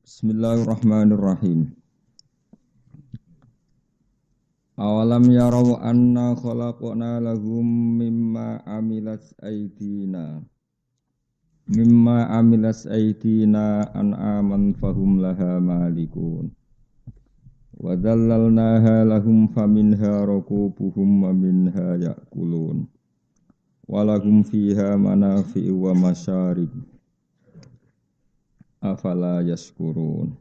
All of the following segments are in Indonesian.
Bismillahirrahmanirrahim. Awalam yarau anna khalaqna lahum mimma amilas aydina an'aman fahum laha malikun. Wa dhallalnaha lahum faminha rakubuhum wa minha ya'kulun. Wa lahum fiha manafi'u wa masyarib. Afala yaskurun.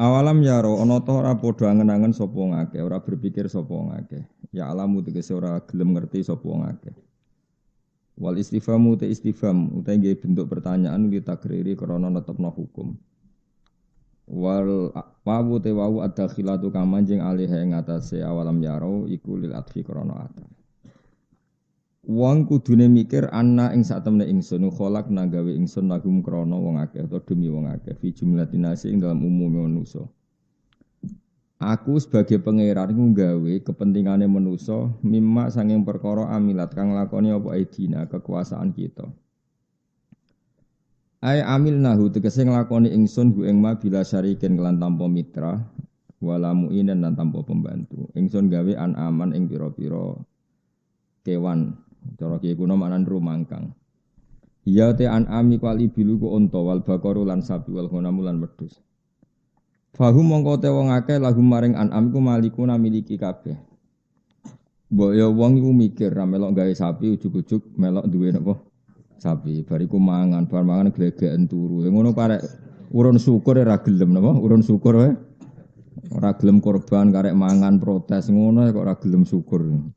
Awalam yaro ana ta ora padha angen-angen sapa ngakeh, ora berpikir sapa ngakeh. Ya alamu tegese ora gelem ngerti sapa ngakeh. Wal istifhamu te istifham utawa nggih bentuk pertanyaan li takriri krana netepno hukum. Wal wawu te wawu ad-dakhilatu kamanjing alih ing atase awalam yaro iku lil adfi krana ataf. Wong kudune mikir ana ing satemene ingsun kholak nagawe ingsun lahum krana wong akeh utawa demi wong akeh fi jumlatin nasi ing dalam umume manusa. Aku sebagai pangeran iku gawe kepentingane manusa mimma sanging perkara amilat kang lakoni apa edina kekuasaan kita. Ai amilnahu tegese nglakoni ingsun hu ing ma bila syarikin kelan tanpa mitra wala mu'inan lan tanpa pembantu. Ingsun gawe aman ing pira-pira kewan. Cara kiye kuno maknane rumangkang. Ya te an'ami kali bilu ku unta wal baqaru lan sapi wal ghanam lan wedhus. Fahum mongko te wong akeh lahum maring an'am ku malikuna miliki kabeh. Mbok ya wong iku mikir ra melok gawe sapi ujug-ujug melok duwe napa? Sapi bariku mangan, bar mangan glegeken turu. Ngono parek urun syukur ora gelem napa? Urun syukur wae. Ora gelem korban karek mangan protes ngono kok ora gelem syukur.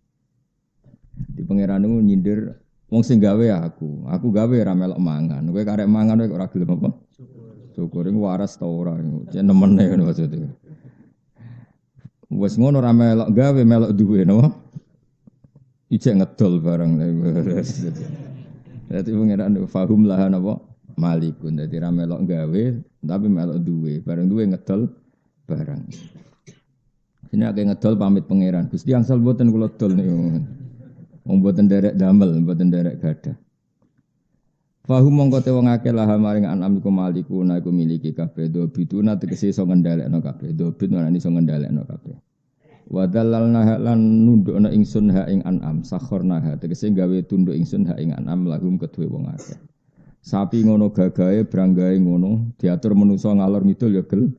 Di pangeran niku nyindir wong sing gawe aku. Aku gawe ora melok mangan. Kowe karek mangan kowe kok ora gelem apa? Syukur iku waras ta ora. Jen nemene ngono maksudnya. Wes ngono ora melok gawe melok duwe napa? Ijek ngedol barang. Dadi pangeran fahum laha napa? Malikun. Dadi ora melok gawe tapi melok duwe. Bareng duwe ngedol barang. Sini akeh ngedol pamit pangeran. Gusti angsal mboten kula dol niku. Wong boten derek damel, boten derek gadah. Fahum mongko te wong akeh laha maring anam iku malikuna iku miliki kabeh do bituna tegese iso ngendhalekno kabeh. Do bit manane iso ngendhalekno kabeh. Wa dallalna lan nundukna ingsun ha ing anam sakhorna tegese gawe tunduk ingsun ha ing anam lahum kedue wong akeh. Sapi ngono gagahe branggahe ngono diatur manusa ngalor ngidul ya gelem.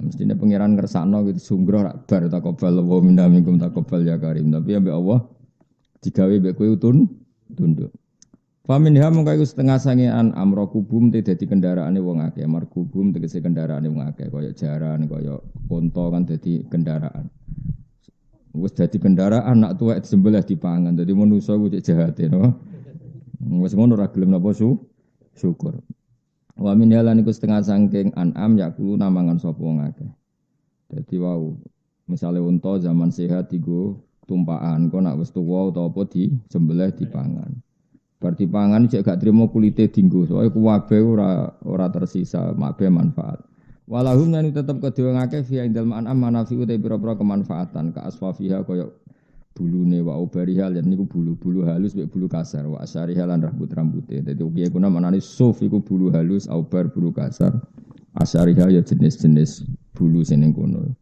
Mestine pangeran ngersakno gitu sungguh rak bar takobal wa minna minkum takobal ya karim. Tapi ambek Allah digawe mbek kowe tunduk. Faminha mongko iku setengah sange amro kubum te dadi kendaraane wong akeh. Markubum tegese kendaraane wong akeh kaya jaran, kaya unta kan dadi kendaraan. Wis dadi kendaraan nak tuwek disembelih dipangan. Dadi manusa ku cek jahate no. Wis ngono ora gelem napa syukur. Wa minha lan iku setengah saking an'am yakulu namangan sapa wong akeh. Dadi wau misale unta zaman sehat iku tumpakan kok nak wis tuwa utawa apa disembelih dipangan. Bar dipangan jek gak trimo kulite dienggo, soalé kuwabe ora tersisa mabe manfaat. Walahum lan tetep kedue ngake fi indal ma'an manafi'u te pira-pira kemanfaatan ka aswafiha kaya bulune wa ubariha lan niku bulu-bulu halus mek bulu kasar wa asyariha lan rambut-rambuté. Dadi piye kuna manane suf iku bulu halus, aubar bulu kasar. Asyariha ya jenis-jenis bulu sing ning kono.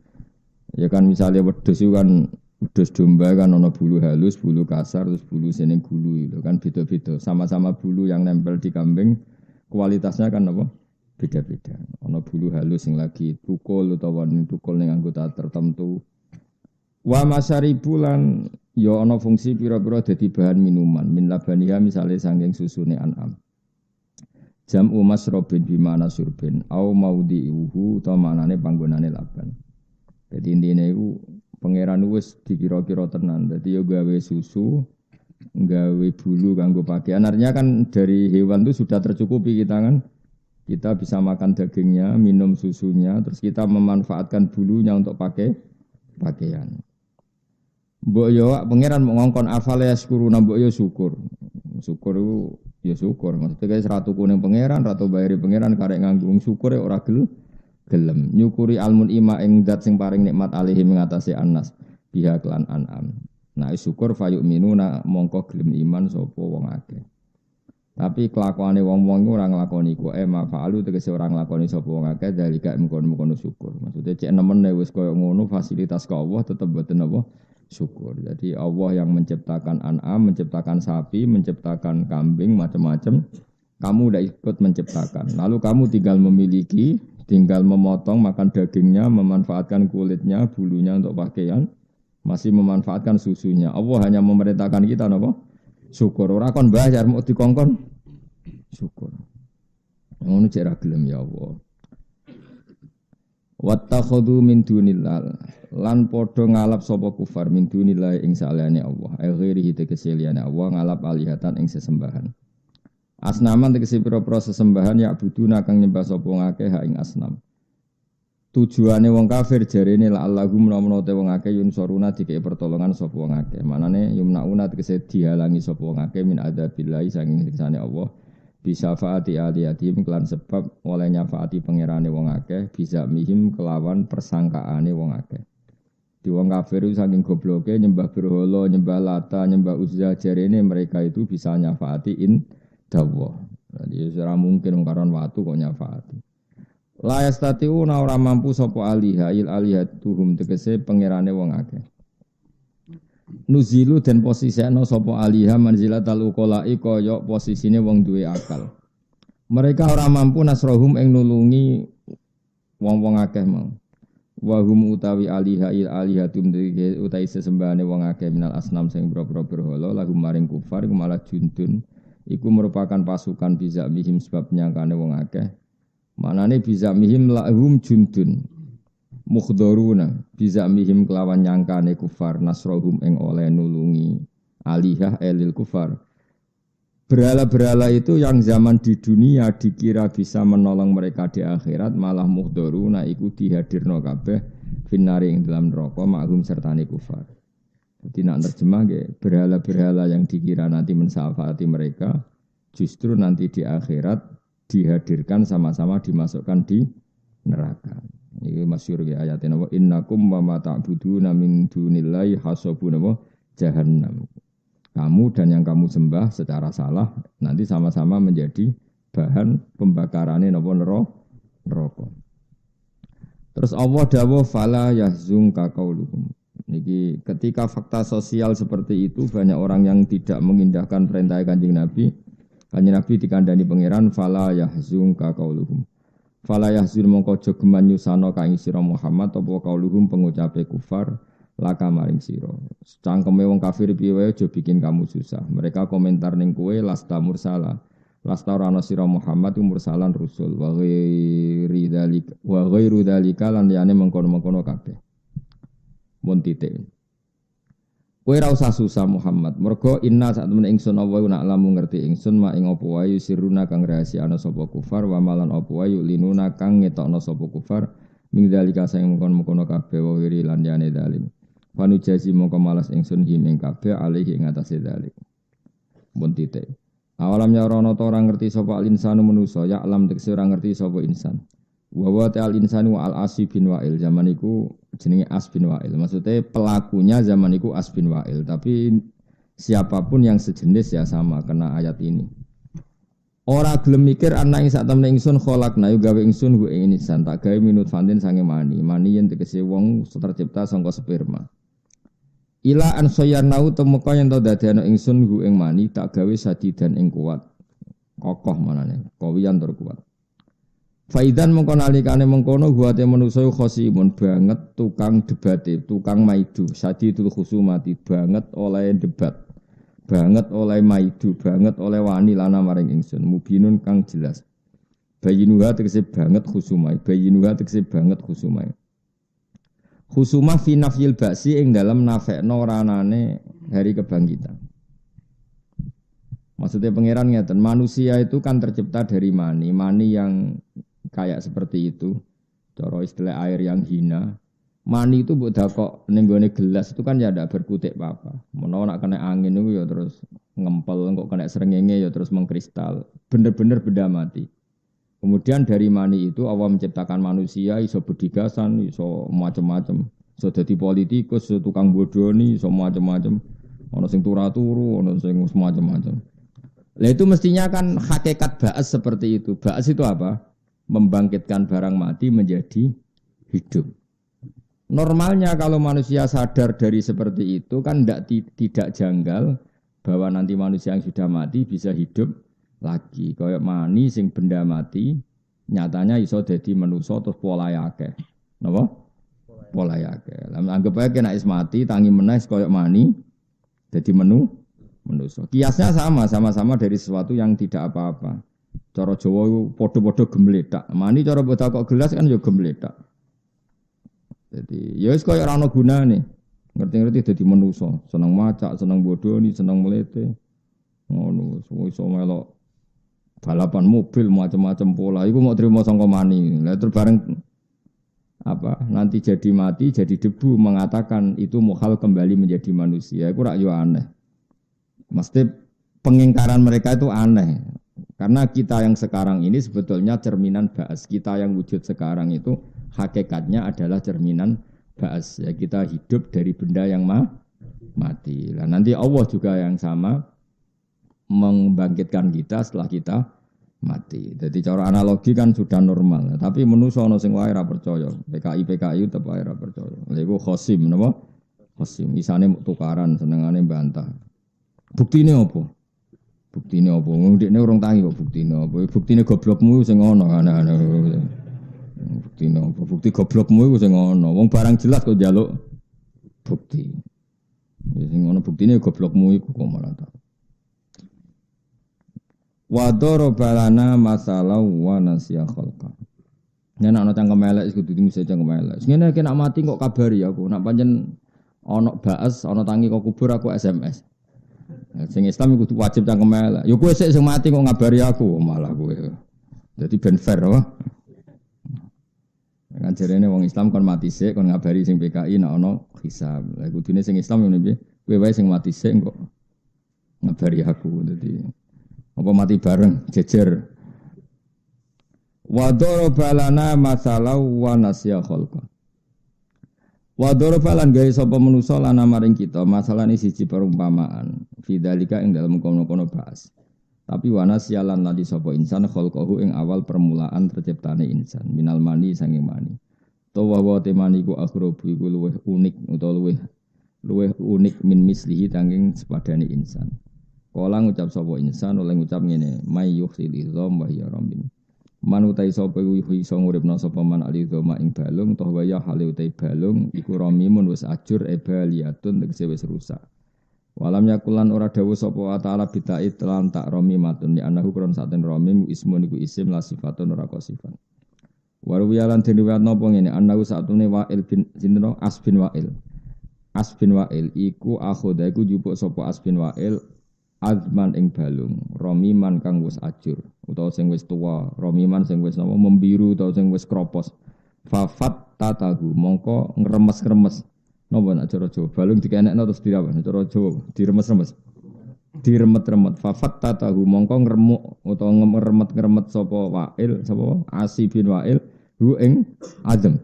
Ya kan misalnya wedhus iku kan wedhus domba kan ana bulu halus, bulu kasar, terus bulu seneng gulu itu kan beda-beda. Sama-sama bulu yang nempel di kambing kualitasnya kan apa? Beda-beda. Ana bulu halus yang lagi tukul utawa tukul ning anggota tertentu. Wa masyaribu lan ya ana fungsi pira-pira dadi bahan minuman. Min labaniha misale saking susune an'am. Jam'u masrobin bimana surbin au maudhi'uhu utawa manane panggonane laban. Jadi intine iku pangeran wis dikira-kira tenan. Dadi yo gawe susu, gawe bulu kanggo pakaian. Artinya kan dari hewan itu sudah tercukupi kita kan. Kita bisa makan dagingnya, minum susunya, terus kita memanfaatkan bulunya untuk pakai pakaian. Mbok yo pangeran mau ngongkon afale yaskuruna mbok yo syukur. Syukur iku ya syukur. Maksudnya guys ratu kuning pangeran, ratu bayari pangeran karek nganggo syukur ora gelem nyukuri almun ima ing zat sing paring nikmat alihi mengatasi anas biha kelan an'am. Nah syukur fayuk minuna mongko gelem iman sapa wong akeh. Tapi kelakuane wong-wong iku ora nglakoni iku ma fa'alu tegese ora nglakoni sapa wong akeh dalika mengkon-mengkon syukur. Maksudnya cek nemen wis koyo ngono fasilitas ke Allah tetep boten apa syukur. Jadi Allah yang menciptakan an'am, menciptakan sapi, menciptakan kambing macam-macam, kamu udah ikut menciptakan. Lalu kamu tinggal memiliki, tinggal memotong, makan dagingnya, memanfaatkan kulitnya, bulunya untuk pakaian, masih memanfaatkan susunya. Allah hanya memerintahkan kita napa? Syukur. Ora kon bayar mau dikongkon syukur. Ngono cek ra gelem ya Allah. Wattakhadhu min dunillah lan padha ngalap sapa kufar min dunillah ing saliyane Allah. Ai ghairihi tegese liyane Allah ngalap alihatan ing sesembahan. Asnaman tegese pira-pira sesembahan ya buduna kang nyembah sapa ngakeh ha ing asnam. Tujuane wong kafir jarene la Allahum menawa te wong akeh yun soruna dikek pertolongan sapa wong akeh. Manane yumnauna tegese dihalangi sapa wong akeh min adzabillahi saking siksane Allah. Bisa faati aliyatim kelan sebab oleh nyafaati pangerane wong akeh bisa mihim kelawan persangkaane wong akeh. Di wong kafir saking gobloke nyembah berhala, nyembah Lata, nyembah Uzza jarene mereka itu bisa nyafaati in dawah. Jadi ora mungkin karon watu kok nyafaati. La yastati'una ora mampu sapa alihail alihatuhum tegese pangerane wong akeh. Nuzilu dan posisikno sapa aliha manzilatal uqala'i kaya posisine wong duwe akal. Mereka ora mampu nasrohum ing nulungi wong-wong akeh mau. Wa hum utawi alihail alihatum tegese utawi sesembahane wong akeh minal asnam sing boro-boro berhala lahum maring kufar iku malah jundun. Iku merupakan pasukan bisa mihim sebab nyangkane wong akeh. Manane bisa mihim lahum jundun mukhdharuna bisa mihim kelawan nyangkane kufar nasrohum ing oleh nulungi alihah elil kufar. Berhala-berhala itu yang zaman di dunia dikira bisa menolong mereka di akhirat malah mukhdharuna iku dihadirno kabeh finari ing dalam neraka maghum sertane kufar. Jadi nak terjemah berhala-berhala yang dikira nanti mensyafaati mereka justru nanti di akhirat dihadirkan sama-sama dimasukkan di neraka. Ini masyhur ya ayatnya wa innakum wa ma ta'buduna min dunillahi hasabun wa jahannam. Kamu dan yang kamu sembah secara salah nanti sama-sama menjadi bahan pembakarannya napa neraka. Terus Allah dawuh fala yahzunka qauluhum. Niki ketika fakta sosial seperti itu banyak orang yang tidak mengindahkan perintah Kanjeng Nabi. Kanjeng Nabi dikandani pangeran fala yahzunka qauluhum. Fala yahzun mongko aja geman nyusano ka ing sira Muhammad apa qauluhum pengucape kufar laka maring sira. Cangkeme wong kafir piye wae aja bikin kamu susah. Mereka komentar ning kowe lasta mursala. Lasta ora ana sira Muhammad mursalan rusul wa ghairu dzalika lan liyane mengkono-mengkono kabeh. Mun titik. Kowe ora usah susah Muhammad. Mergo inna sak temen ingsun apa nak lamu ngerti ingsun mak ing apa wae siruna kang rahasiana sapa kufar wa malan apa wae linuna kang ngetokno sapa kufar ming dalika sing mengkon-mengkono kabeh wa wiri lan yane dalim. Panu jazi mongko malas ingsun him ing kabeh alih ing atase dalik. Mun titik. Awalam ya ora ana ta ora ngerti sapa insanu manusa ya alam tekse ora ngerti sapa insan. Wa wa ta'al insanu al asib bin wa'il zaman iku jenenge As bin Wa'il. Maksudnya pelakunya zaman iku As bin Wa'il, tapi siapapun yang sejenis ya sama kena ayat ini. Ora gelem mikir ana ing sak temne ingsun kholakna yo gawe ingsun ku ing insan tak gawe minut fantin sange mani. Mani yen tegese wong tercipta saka sperma. Ila an soyarnau temeka yen to dadekno ingsun ku ing mani tak gawe sadidan ing kuat. Kokoh manane, kawiyan tur kuat. Faidan mengko nalikane mengkono guate manusa khosimun banget tukang debate, tukang maidu, sadidul khusumati banget oleh debat. Banget oleh maidu, banget oleh wani lana maring ingsun, mubinun kang jelas. Bayinuha tegese banget khusumai, bayinuha tegese banget khusumai. Khusumah fi nafyil ba'si ing dalam nafekno ranane hari kebangkitan. Maksudnya pangeran ngeten, manusia itu kan tercipta dari mani yang kayak seperti itu, cara istilah air yang hina. Mani itu mbok dakok ning gone gelas itu kan ya ndak berkutik apa-apa. Menawa nak kena angin itu ya terus ngempel, kok kena srengenge ya terus mengkristal. Bener-bener benda mati. Kemudian dari mani itu Allah menciptakan manusia iso bedigasan, iso macam-macam. Iso dadi politikus, iso tukang bodoni, iso macam-macam. Ana sing turu-turu, ana sing macam-macam. Lah itu mestinya kan hakikat ba'as seperti itu. Ba'as itu apa? Membangkitkan barang mati menjadi hidup. Normalnya kalau manusia sadar dari seperti itu kan tidak janggal bahwa nanti manusia yang sudah mati bisa hidup lagi. Kayak mani sing benda mati nyatanya iso dadi manusa terus pola akeh. Napa? Pola akeh. Lah anggap ae nek is mati tangi meneh koyo mani dadi manusa. Kiasnya sama-sama dari sesuatu yang tidak apa-apa. Cara Jawa iku padha-padha gemletak. Mani cara mbok kok gelas kan ya gemletak. Jadi ya wis koyo ora ana gunane. Ngerti-ngerti dadi manusa, seneng macak, seneng bodoni, seneng melete. Ngono, iso melok balapan mobil macam-macam pola. Iku mau terima sangka mani. Lah terus bareng apa? Nanti jadi mati, jadi debu mengatakan itu mukhal kembali menjadi manusia. Iku rak yo aneh. Mesti pengingkaran mereka itu aneh. Karena kita yang sekarang ini sebetulnya cerminan ba'as. Kita yang wujud sekarang itu hakikatnya adalah cerminan ba'as. Ya, kita hidup dari benda yang mati. Nah, nanti Allah juga yang sama membangkitkan kita setelah kita mati. Jadi cara analogi kan sudah normal. Tapi manusa ana sing wae ora percaya. PKI tetep wae ora percaya. Lha iku khosim napa? Khosim. Isane tukaran senengane bantah. Buktine apa? Buktine apa? Ndekne urung tangi kok buktine apa? Buktine goblokmu sing ngono ana-ana. Buktine apa? Bukti goblokmu iku sing ngono. Wong barang jelas kok njaluk bukti. Ya sing ngono buktine goblokmu iku kok malah tak. Wa darabalana masalah wa nasiya khalqa. Yen ana cangkem elek kudu mesti cangkem elek. Ngene iki nak mati kok kabari aku. Nak pancen ana baes, ana tangi kok kubur aku SMS. Sing Islam iku wajib cangkem elek. Ya kowe sik sing mati kok ngabari aku malah kowe. Dadi ben fair wae. Kan jarene wong Islam kon mati sik kon ngabari sing PKI nek ana hisab. Lah kudune sing Islam ngene piye? Kowe wae sing mati sik kok ngabari aku. Dadi apa mati bareng jejer. Wa darabalana masalah wa nasya khalqa. Wa darabalan gawe sapa manusa lana maring kita masalah ini siji perumpamaan fidzalika ing dalem kono-kono bahas. Tapi wa nasyalan ladi sapa insan khalqahu ing awal permulaan terciptane insan minal mani sanging mani. Tawa wa temani ku akhrobu iku luweh unik utawa luweh unik min mislihi tanging sepadane insan. Kala ngucap sapa insan oleh ngucap ngene, may yukhsil idzam wa hiya ramim. Man utai sapa iso nguripna sapa man alidhama ing balung toh waya hale utai balung iku ramimun wis ajur ebaliatun tegese wis rusak. Walam yakulan ora dawuh sapa ta'ala bidai lan tak ramimatun li anahu kron saten ramim ismun iku isim la sifatun ora kok sifat. Warwiyalan diriwayat napa ngene anahu satune wa'il bin sinten Asbin Wa'il. Asbin Wa'il iku akhoda iku jupuk sapa Asbin Wa'il azman ing balung, romiman kang wis ajur utawa sing wis tuwa, romiman sing wis napa membiru utawa sing wis kropos. Fafat tatahu mongko ngremes-remes. Napa nek cara Jawa balung dikenekno terus dirawan, cara Jawa diremes-remes. Diremet-remet. Fafat tatahu mongko ngremuk utawa ngeremet-ngeremet sapa Wa'il, sapa Asi bin Wa'il hu ing azam.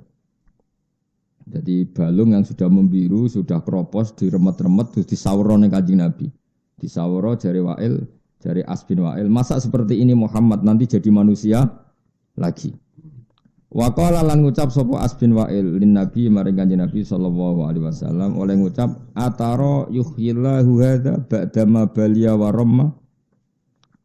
Jadi balung yang sudah membiru, sudah kropos, diremet-remet terus disawara ning Kanjeng Nabi. Disawara jari Wa'il, jari Asbin Wa'il. Masa seperti ini Muhammad nanti jadi manusia lagi. Wa qala lan ngucap sapa Asbin Wa'il lin Nabi maring Kanjeng Nabi sallallahu alaihi wasallam oleh ngucap atara yuhyillahu hadza ba'da ma baliya wa ramma.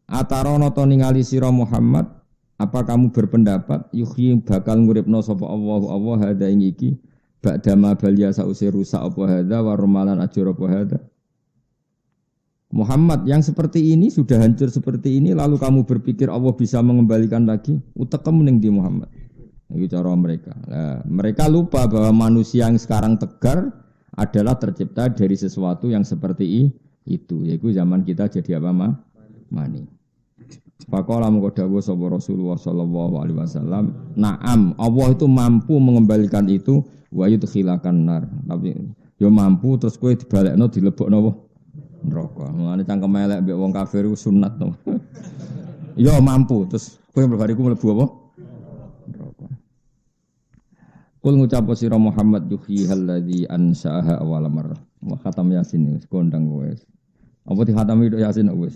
Atara nata ningali sira Muhammad, apa kamu berpendapat yuhyi bakal nguripno sapa Allah hadza ing iki ba'da ma baliya sause rusak apa hadza wa ramalan ajur apa hadza. Muhammad yang seperti ini sudah hancur seperti ini lalu kamu berpikir Allah bisa mengembalikan lagi utek mending di Muhammad. Itu cara mereka. Nah, mereka lupa bahwa manusia yang sekarang tegar adalah tercipta dari sesuatu yang seperti itu. Yaitu zaman kita jadi apa mani. Faqala mengko dawuh sapa Rasulullah sallallahu alaihi wasallam, "Na'am, Allah itu mampu mengembalikan itu wa yudkhilakan nar." Tapi yo mampu terus kowe dibalekno dilebokno apa? Neraka. Mulane cangkem elek mbek wong kafir iku sunat to. Ya mampu, terus kowe bariku mlebu apa? Neraka. Kul ngucap sira Muhammad yuhyi alladzi ansaaha awal marrah. Wa khatam Yasin wis kondang kowe. Apa di khatam itu Yasin wis.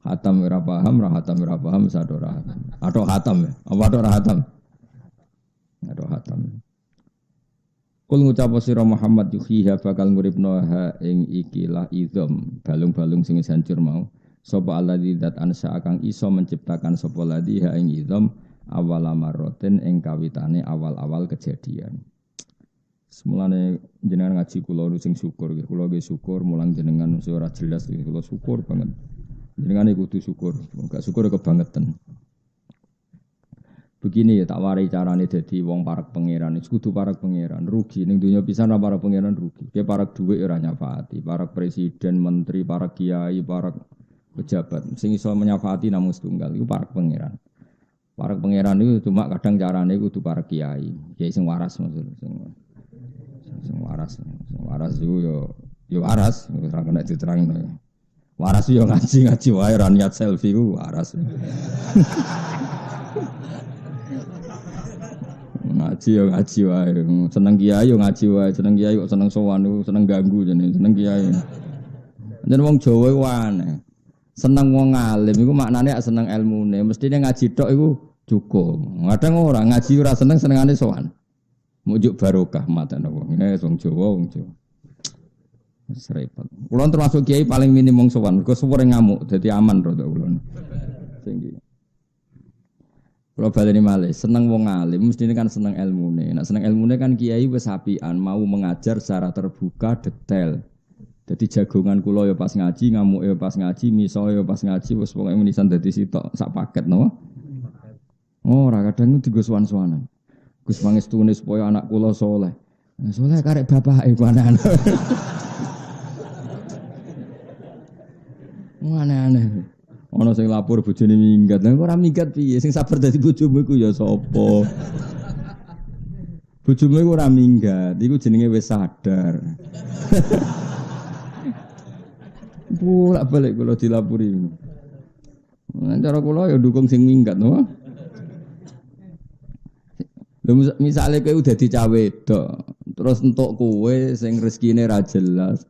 Hatam ora paham, ora paham, sado ora hatam. Atau hatam ya? Apa atau ora hatam? Atau hatam. Kul ngucap sira Muhammad yuhiha bakal nguripno ha ing ikilah idzam balung-balung sing hancur mau. Sapa alladzi dzat ansa kang iso menciptakan sapa ladzi ha ing idzam awal marroten ing kawitane awal-awal kejadian. Semulane jenengan ngaji kula sing syukur nggih. Kula nggih syukur mulang jenengan sing ora jelas kula syukur banget. Jenengan kudu syukur, gak syukur kebangetan. Begini ya tak warai carane dadi wong parek pangeran, kudu parek pangeran, rugi ning donya pisan ora parek pangeran rugi. Ki parek dhuwit ora nyafaati, parek presiden, menteri, parek kiai, parek pejabat sing iso menyafaati namung setunggal iku parek pangeran. Parek pangeran itu cuma kadang carane kudu parek kiai, kiai sing waras maksudnya. Sing waras iku yo waras, ora kena diterangno. Waras yo ngaji wae ra niat selfie ku waras. Ngaji wae. Seneng kiai yo ngaji wae, seneng kiai kok seneng sowan seneng ganggu jenenge, seneng kiai. Jeneng wong Jawa iku aneh. Seneng wong alim iku maknane seneng ilmune, mestine ngaji tok iku cukup. Kadang ora ngaji ora senengane sowan. Mujuk barokah matane wong. Wong Jawa. Serepet. Kulon termasuk kiai paling minim wong sowan, mergo suwere ngamuk dadi aman rada kulon. Sing iki. Kulo baleni malih, seneng wong alim mestine kan seneng ilmune. Nek seneng ilmune kan kiai wis apian, mau mengajar secara terbuka, detail. Dadi jagongan kula ya pas ngaji, ngamuk ya pas ngaji, miso ya pas ngaji, wis pokoke menisan dadi sitok sak paket napa? Ora kadang digo sowan-sowanan. Gus pangestune supaya anak kula saleh. Nah, saleh karek bapake anak-anak. Aneh-aneh. Ana sing lapor bojone minggat. Lah ora minggat piye? Sing sabar dadi bojomu iku ya sapa? Bojomu iku ora minggat, iku jenenge wis sadar. Bolak-balik kula dilapuri. Cara kula ya dukung sing minggat, no. Lha misale kowe udah dicah wedok, terus entuk kowe sing rezekine ra jelas.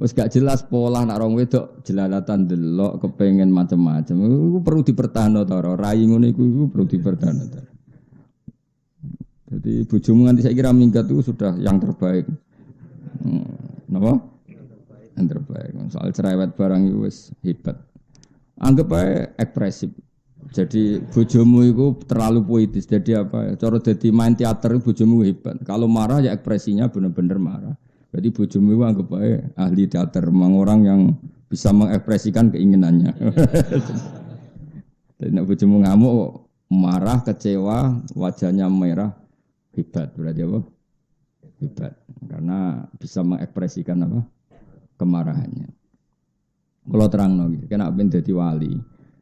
Wis gak jelas pola nak rong wedok jelalatan delok kepengin macam-macam. Iku perlu dipertahanno ta ora? Rai ngono iku perlu dipertahanno ta. Jadi bojomu nganti saiki ra minggat itu sudah yang terbaik. Napa? Yang terbaik. Soal cerewet barang itu wis hebat. Anggap ae ekspresif. Jadi bojomu itu terlalu puitis. Jadi apa? Cara dadi main teater bojomu hebat. Kalau marah ya ekspresinya benar-benar marah. Berarti bojomu itu anggap aja ahli teater, memang orang yang bisa mengekspresikan keinginannya. Dan nek bojomu ngamuk, marah, kecewa, wajahnya merah, hebat. Berarti apa? Hebat. Karena bisa mengekspresikan apa? Kemarahannya. Kalau terang lagi, kena ben dadi wali.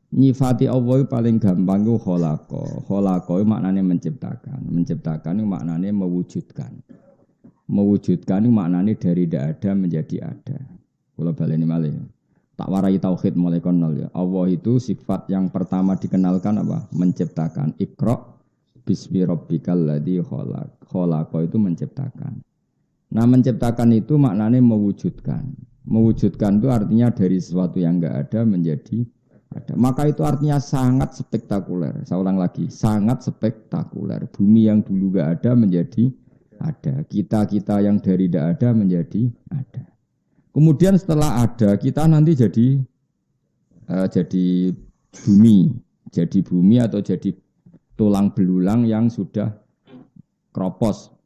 Nyifati Allah paling gampang itu kholaqo. Kholaqo itu maknanya menciptakan. Menciptakan itu maknanya mewujudkan. Mewujudkan itu maknanya dari tidak ada menjadi ada. Kalau baleni malih. Tak warai tauhid mulai konol ya. Allah itu sifat yang pertama dikenalkan apa? Menciptakan. Iqra bismi rabbikal ladzi khalaq. Khalaqa itu menciptakan. Nah, menciptakan itu maknanya mewujudkan. Mewujudkan itu artinya dari sesuatu yang enggak ada menjadi ada. Maka itu artinya sangat spektakuler. Saya ulang lagi, sangat spektakuler. Bumi yang dulu enggak ada menjadi ada. Kita yang dari tidak ada menjadi ada. Kemudian setelah ada, kita nanti jadi bumi. Jadi bumi atau jadi tulang belulang yang sudah kropos.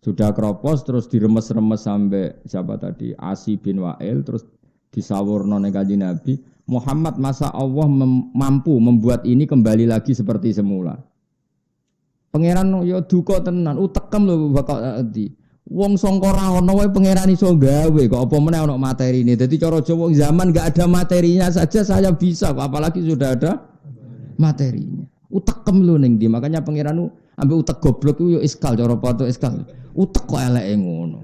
Sudah kropos terus diremes-remes sampai siapa tadi? Asi bin Wa'il terus disawurno ning Kanjeng Nabi. Muhammad, masa Allah mampu membuat ini kembali lagi seperti semula? Pangeran yo duka tenan, utekem lho bakal di. Wong sangka ra ono wae pangeran iso gawe kok apa meneh ono materine. Dadi cara Jawa zaman enggak ada materinya saja saya bisa kok apalagi sudah ada materinya. Utekem lho ning ndi. Makanya pangeran ambek utek goblok iku yo iskal cara pato iskal. Utek kok eleke ngono.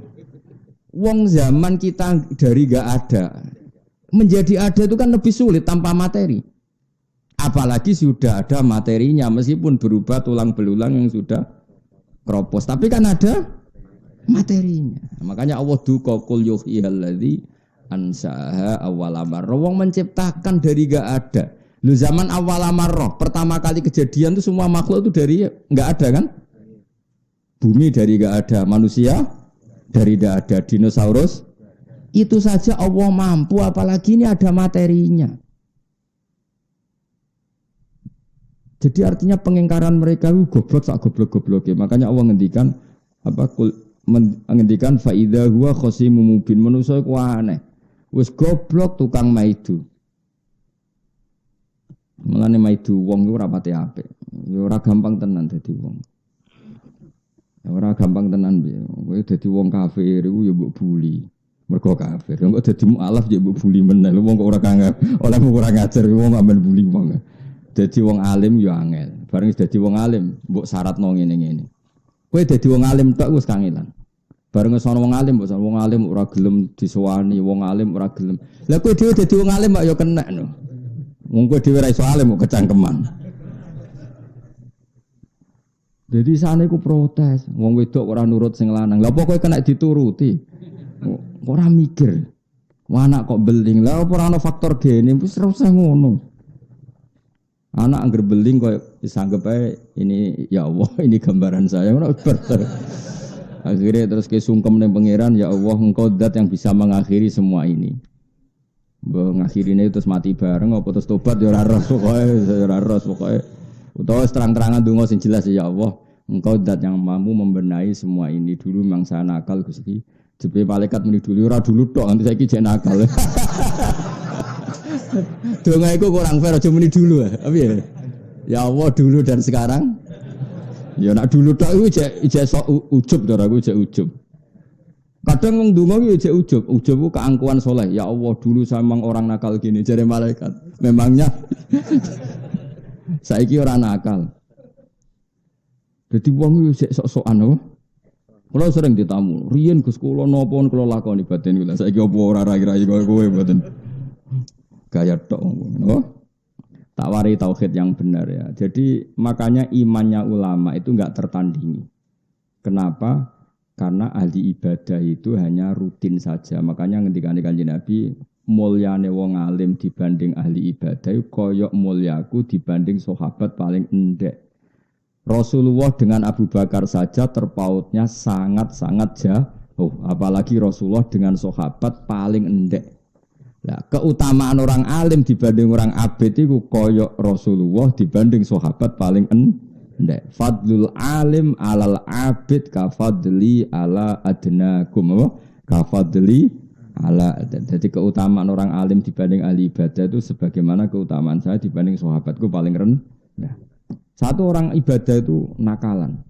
Wong zaman kita dari enggak ada menjadi ada itu kan lebih sulit tanpa materi. Apalagi sudah ada materinya meskipun berubah tulang belulang yang sudah kropos. Tapi kan ada materinya. Makanya Allah duka qul yuhyilladzi ansaha awwalamar. Wong menciptakan dari enggak ada. Lu zaman awwalamar, pertama kali kejadian itu semua makhluk itu dari enggak ada kan? Bumi dari enggak ada, manusia dari enggak ada, dinosaurus itu saja Allah mampu, apalagi ini ada materinya. Jadi artinya pengingkaran mereka itu goblok sak goblok-gobloknya. Makanya Allah ngendikan ngendikan faida huwa khasimun mubin, manusa iku aneh. Wis goblok tukang maidu. Mulane maidu wong iku ora pati apik. Ya ora gampang tenan dadi wong. Ya ora gampang tenan piye. Kowe dadi wong kafir iku ya mbok buli. Mergo kafir. Engko dadi mualaf ya mbok buli meneh. Wong kok ora kangen, oleh ora ngajar wong amben buli wong. Dadi wong alim ya angel. Bareng dadi wong alim, mbok syaratno ngene-ngene. Kowe dadi wong alim tok wis kangelan. Bareng sono wong alim, mbok wong alim ora gelem disowani, wong alim ora gelem. Lah kowe dhewe dadi wong alim kok ya kena no. Wong kowe dhewe ra iso alim kok kecangkeman. Jadi sana iku protes, wong wedok ora nurut sing lanang. Lah apa kowe kena dituruti? Ora mikir. Wah anak kok beling. Lah apa ora ana faktor gene, wis ora usah ngono. Anak angger beling koyo disanggep ae ini ya Allah, ini gambaran saya. Ora ber. Akhirnya terus kesungkem ning pangeran, ya Allah engkau zat yang bisa mengakhiri semua ini. Mbok ngakhirine terus mati bareng apa terus tobat ya ora ros pokoke. Utawa terang-terangan donga sing jelas ya Allah, engkau zat yang mampu membenahi semua ini. Dulu memang saya nakal Gusti. Jebule malaikat muni dulu ora dulu tok, nanti saiki jek nakal. Donga iku kurang fair aja muni dulu ya. Ya Allah dulu dan sekarang. Ya nak dulu tok iku jek sok ujub to aku jek ujub. Kadang wong donga iki jek ujub. Ujub ku keangkuhan soleh. Ya Allah dulu saya memang orang nakal gini jare malaikat. Memangnya saiki ora nakal. Dadi wong iki jek sok-sokan apa? Kula sering ditamu. Riyen Gus kula napa kula lakoni batin kula. Saiki apa ora rai-rai kowe mboten. Gaya tok ngono. Tak wari tauhid yang benar ya. Jadi makanya imannya ulama itu enggak tertandingi. Kenapa? Karena ahli ibadah itu hanya rutin saja. Makanya ketika Kanjeng Nabi mulyane wong alim dibanding ahli ibadah koyok mulyaku dibanding sahabat paling endek. Rasulullah dengan Abu Bakar saja terpautnya sangat-sangat jauh. Apalagi Rasulullah dengan sahabat paling endek. Nah, keutamaan orang alim dibanding orang abid itu koyok Rasulullah dibanding sahabat paling endek. Fadlul alim alal abid kafadli ala adnakum. Kafadli ala. Jadi keutamaan orang alim dibanding ahli ibadah itu sebagaimana keutamaan saya dibanding sahabatku paling rendah. Satu orang ibadah itu nakalan.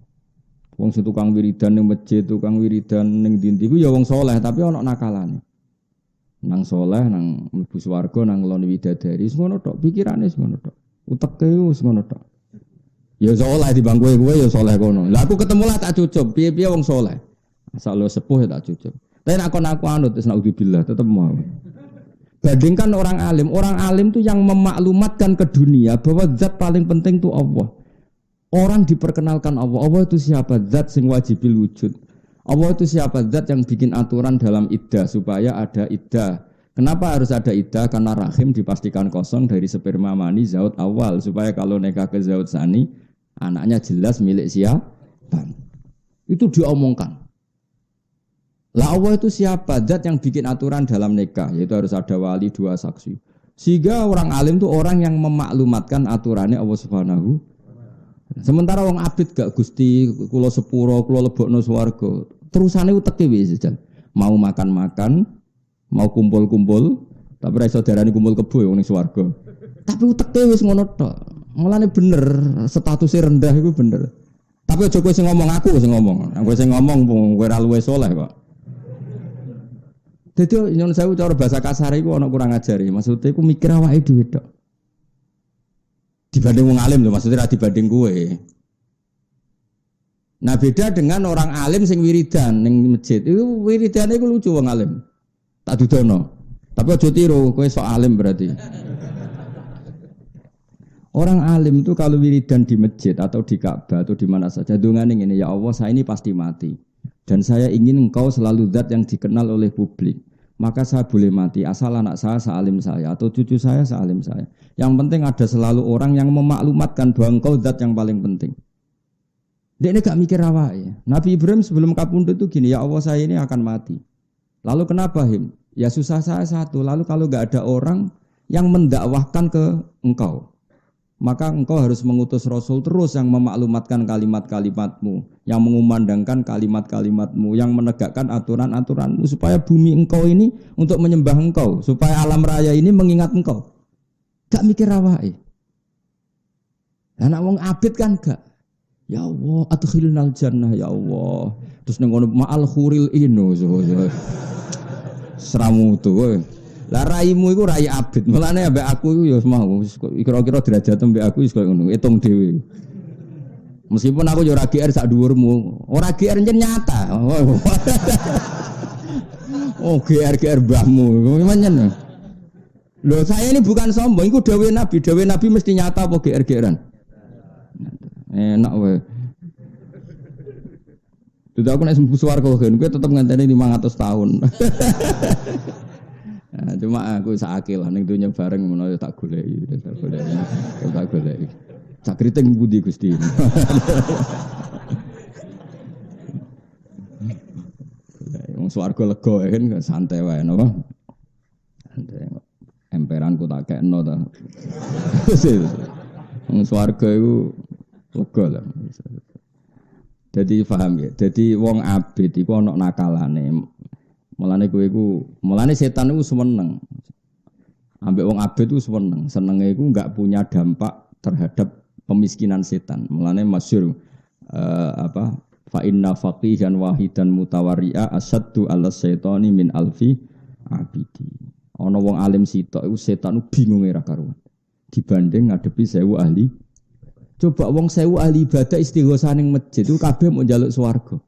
Wong sing tukang wiridan ning masjid, tukang wiridan ning ndi-ndi ku ya wong saleh tapi ana nakalane. Nang saleh, nang mlebu swarga, nang ngloni widadari, ngono tok, pikirane ngono tok. Uteke wis ngono tok. Ya saleh di bangku kowe ya saleh kono. Lah aku ketemu lah tak cucup, piye-piye wong saleh. Asal lo sepuh ya tak cucup. Tapi nek aku anut wis naudzubillah tetep mau. Bandingkan orang alim itu yang memaklumatkan ke dunia bahwa zat paling penting itu Allah. Orang diperkenalkan Allah. Allah itu siapa? Zat sing wajibil wujud. Allah itu siapa? Zat yang bikin aturan dalam iddah supaya ada iddah. Kenapa harus ada iddah? Karena rahim dipastikan kosong dari sperma mani zaut awal supaya kalau nikah ke zaut sani anaknya jelas milik siapa. Itu diomongkan. Lah Allah itu siapa? Zat yang bikin aturan dalam nikah, yaitu harus ada wali 2 saksi. Sehingga orang alim itu orang yang memaklumatkan aturannya Allah Subhanahu. Sementara wong abid gak Gusti kula sepuro, kula lebokno swarga. Terusane uteke wis jan. Mau makan-makan, mau kumpul-kumpul, tapi ra iso darani kumpul kebo ning swarga. Tapi uteke wis ngono tok. Mulane bener, statusnya rendah itu bener. Tapi aja kowe sing ngomong, aku sing ngomong. Aku sing ngomong kowe ra luwih saleh kok. Dadi nyon sewu cara bahasa kasar iku ana kurang ajari. Maksudnya iku mikir awake dhewe tok. Dibanding wong alim lho, maksudnya ra dibanding kowe. Nah beda dengan orang alim sing wiridan ning masjid. Iku wiridane iku lucu wong alim. Tak dudono. Tapi aja tiru, kowe sok alim berarti. Orang alim itu kalau wiridan di masjid atau di Ka'bah atau di mana saja dongane ngene, ya Allah saya ini pasti mati. Dan saya ingin engkau selalu zat yang dikenal oleh publik. maka saya boleh mati asal anak saya sealim saya atau cucu saya sealim saya. Yang penting ada selalu orang yang memaklumatkan bahwa engkau zat yang paling penting. Dia ini gak mikir awake. Nabi Ibrahim sebelum kapundhut itu gini, ya Allah saya ini akan mati. Lalu kenapa him? Ya susah saya satu. Lalu kalau gak ada orang yang mendakwahkan ke engkau, maka engkau harus mengutus Rasul terus yang memaklumatkan kalimat-kalimatmu, yang mengumandangkan kalimat-kalimatmu, yang menegakkan aturan-aturanmu, supaya bumi engkau ini untuk menyembah engkau, supaya alam raya ini mengingat engkau. Gak mikir awake. Anak wong abid kan gak. Ya Allah, adkhilnal jannah ya Allah. Terus nang ngono ma'al khuril ino. Seramu tuh. Lah raimu iku rai abid. Mulane ambek aku iku ya mau kira-kira derajat ambek aku wis koyo ngono, hitung dhewe. Meskipun aku yo ora GR sak dhuwurmu, ora GR nyata. Oh GR mbahmu, gimana? Loh saya ini bukan sombong, iku dawuh Nabi mesti nyata apa GR-GRan? Enak wae. Tidak aku nek sembuh swarga kan, kowe tetep ngenteni 500 tahun. Nah, cuma aku sakit lah ning donya bareng menawa tak goleki, tak goleki. Sak kriting budi Gusti. Wong swarga lega kan santai wae napa? Santai. Emperanku tak kekno ta. Wong swarga iku lega lah. Jadi paham ya. Jadi wong abid iku ana nakalane. Mulane setan iku seneng. Ambek wong abid iku seneng. Senenge iku enggak punya dampak terhadap pemiskinan setan. Mulane masyhur fa inna faqihan wahidan mutawarri'a asaddu 'ala syaitani min alfi abidi. Ana wong alim sitok iku setan bingung ora karuan. Dibanding ngadepi 1000 ahli. Coba wong 1000 ahli ibadah istighosah ning masjid itu kabeh mau njaluk swarga.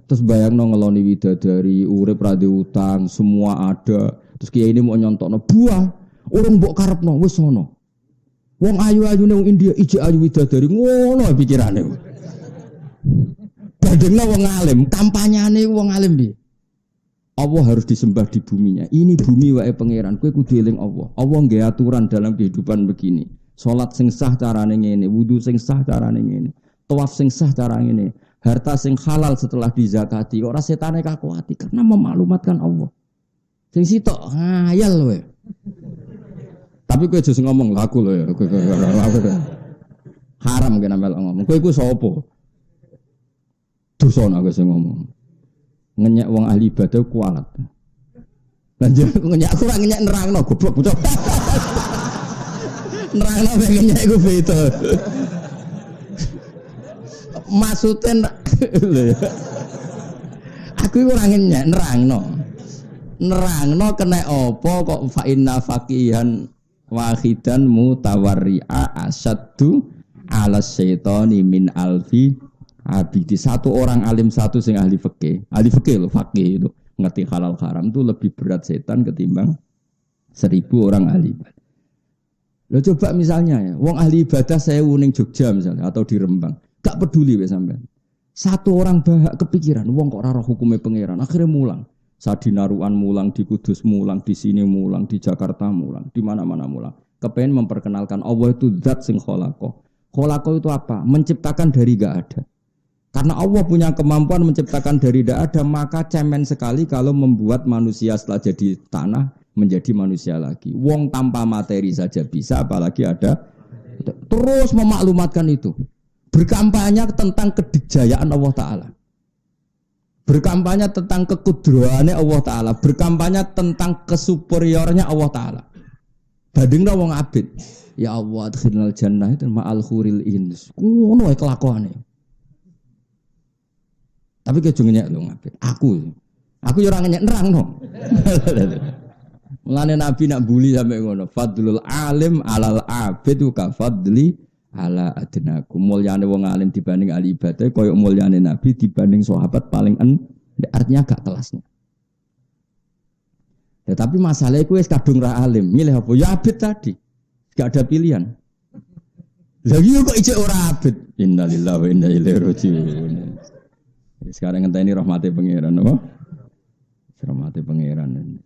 Terus bayangno ngeloni widadari, urip ra utang, semua ada. Terus kiai ini mau nyontokno buah, urung mbok karepno wis sono. Wong ayu-ayune wong India ijek ayu widadari ngono pikirane. Bandingno wong alim, kampanyane wong alim piye? Allah harus disembah di buminya. Ini bumi wae pangeran, kowe kudu eling Allah. Allah nggih aturan dalam kehidupan begini. Salat sing sah carane ngene, wudu sing sah carane ngene, tawaf sing sah carane ngene, harta sing halal setelah dizakati. Ora setane kakuati karena memaklumatkan Allah. Sing sitok ngayal kowe. Tapi kowe aja ngomong laku lho ya. Haram kena melok ngomong. Kowe iku sapa? Dosa nek sing ngomong. Ngenyek wong ahli ibadah kualat. Lanjut ngenyek aku ora ngenyek nerangno goblok bocah. Nerangno ngenyek iku beda. Maksudnya aku ora ngenyek nerangno kena apa kok fa inna faqihan wahidan mutawarri'a asaddu 'ala syaitani min alfi abidi. Satu orang alim satu sing ahli fikih lho, faqih itu ngerti halal haram itu lebih berat setan ketimbang 1000 orang ahli ibadah. Lo coba misalnya ya, wong ahli ibadah 1000 ning Jogja misalnya atau di Rembang, gak peduli wis sampean. Satu orang bahak kepikiran, wong kok ora roh hukume pangeran, akhirnya mulang. Sadinaruan mulang, di Kudus mulang, di sini mulang, di Jakarta mulang, di mana-mana mulang. Kepengen memperkenalkan Allah itu zat sing kholaqah. Kholaqah itu apa? Menciptakan dari gak ada. Karena Allah punya kemampuan menciptakan dari tidak ada, maka cemen sekali kalau membuat manusia setelah jadi tanah menjadi manusia lagi. Wong tanpa materi saja bisa, apalagi ada. Terus memaklumatkan itu. Berkampanye tentang kedikjayaan Allah Ta'ala. Berkampanye tentang kekudraannya Allah Ta'ala. Berkampanye tentang kesuperiornya Allah Ta'ala. Bandingna wong abid. Ya Allah, adkhilnal jannah itu ma'al khuril ins. Ngono wae kelakuane. Tapi kejungnya lu ngabit. Aku ya orang nyerang no. Mulane Nabi nak bully sampai ngono. Fadlul alim alal abid ka fadli ala adnakum. Mulyane wong alim dibanding ahli ibadah koyo mulyane Nabi dibanding sahabat paling artinya gak kelasnya. Ya, tapi masalahnya kowe wis kadung ra alim, milih apa? Ya abid tadi. Gak ada pilihan. Lagi kok ijek ora abid. Innalillahi wa inna ilaihi raji'un. Sekarang ngenteni rahmati pangeran apa? Rahmati pangeran.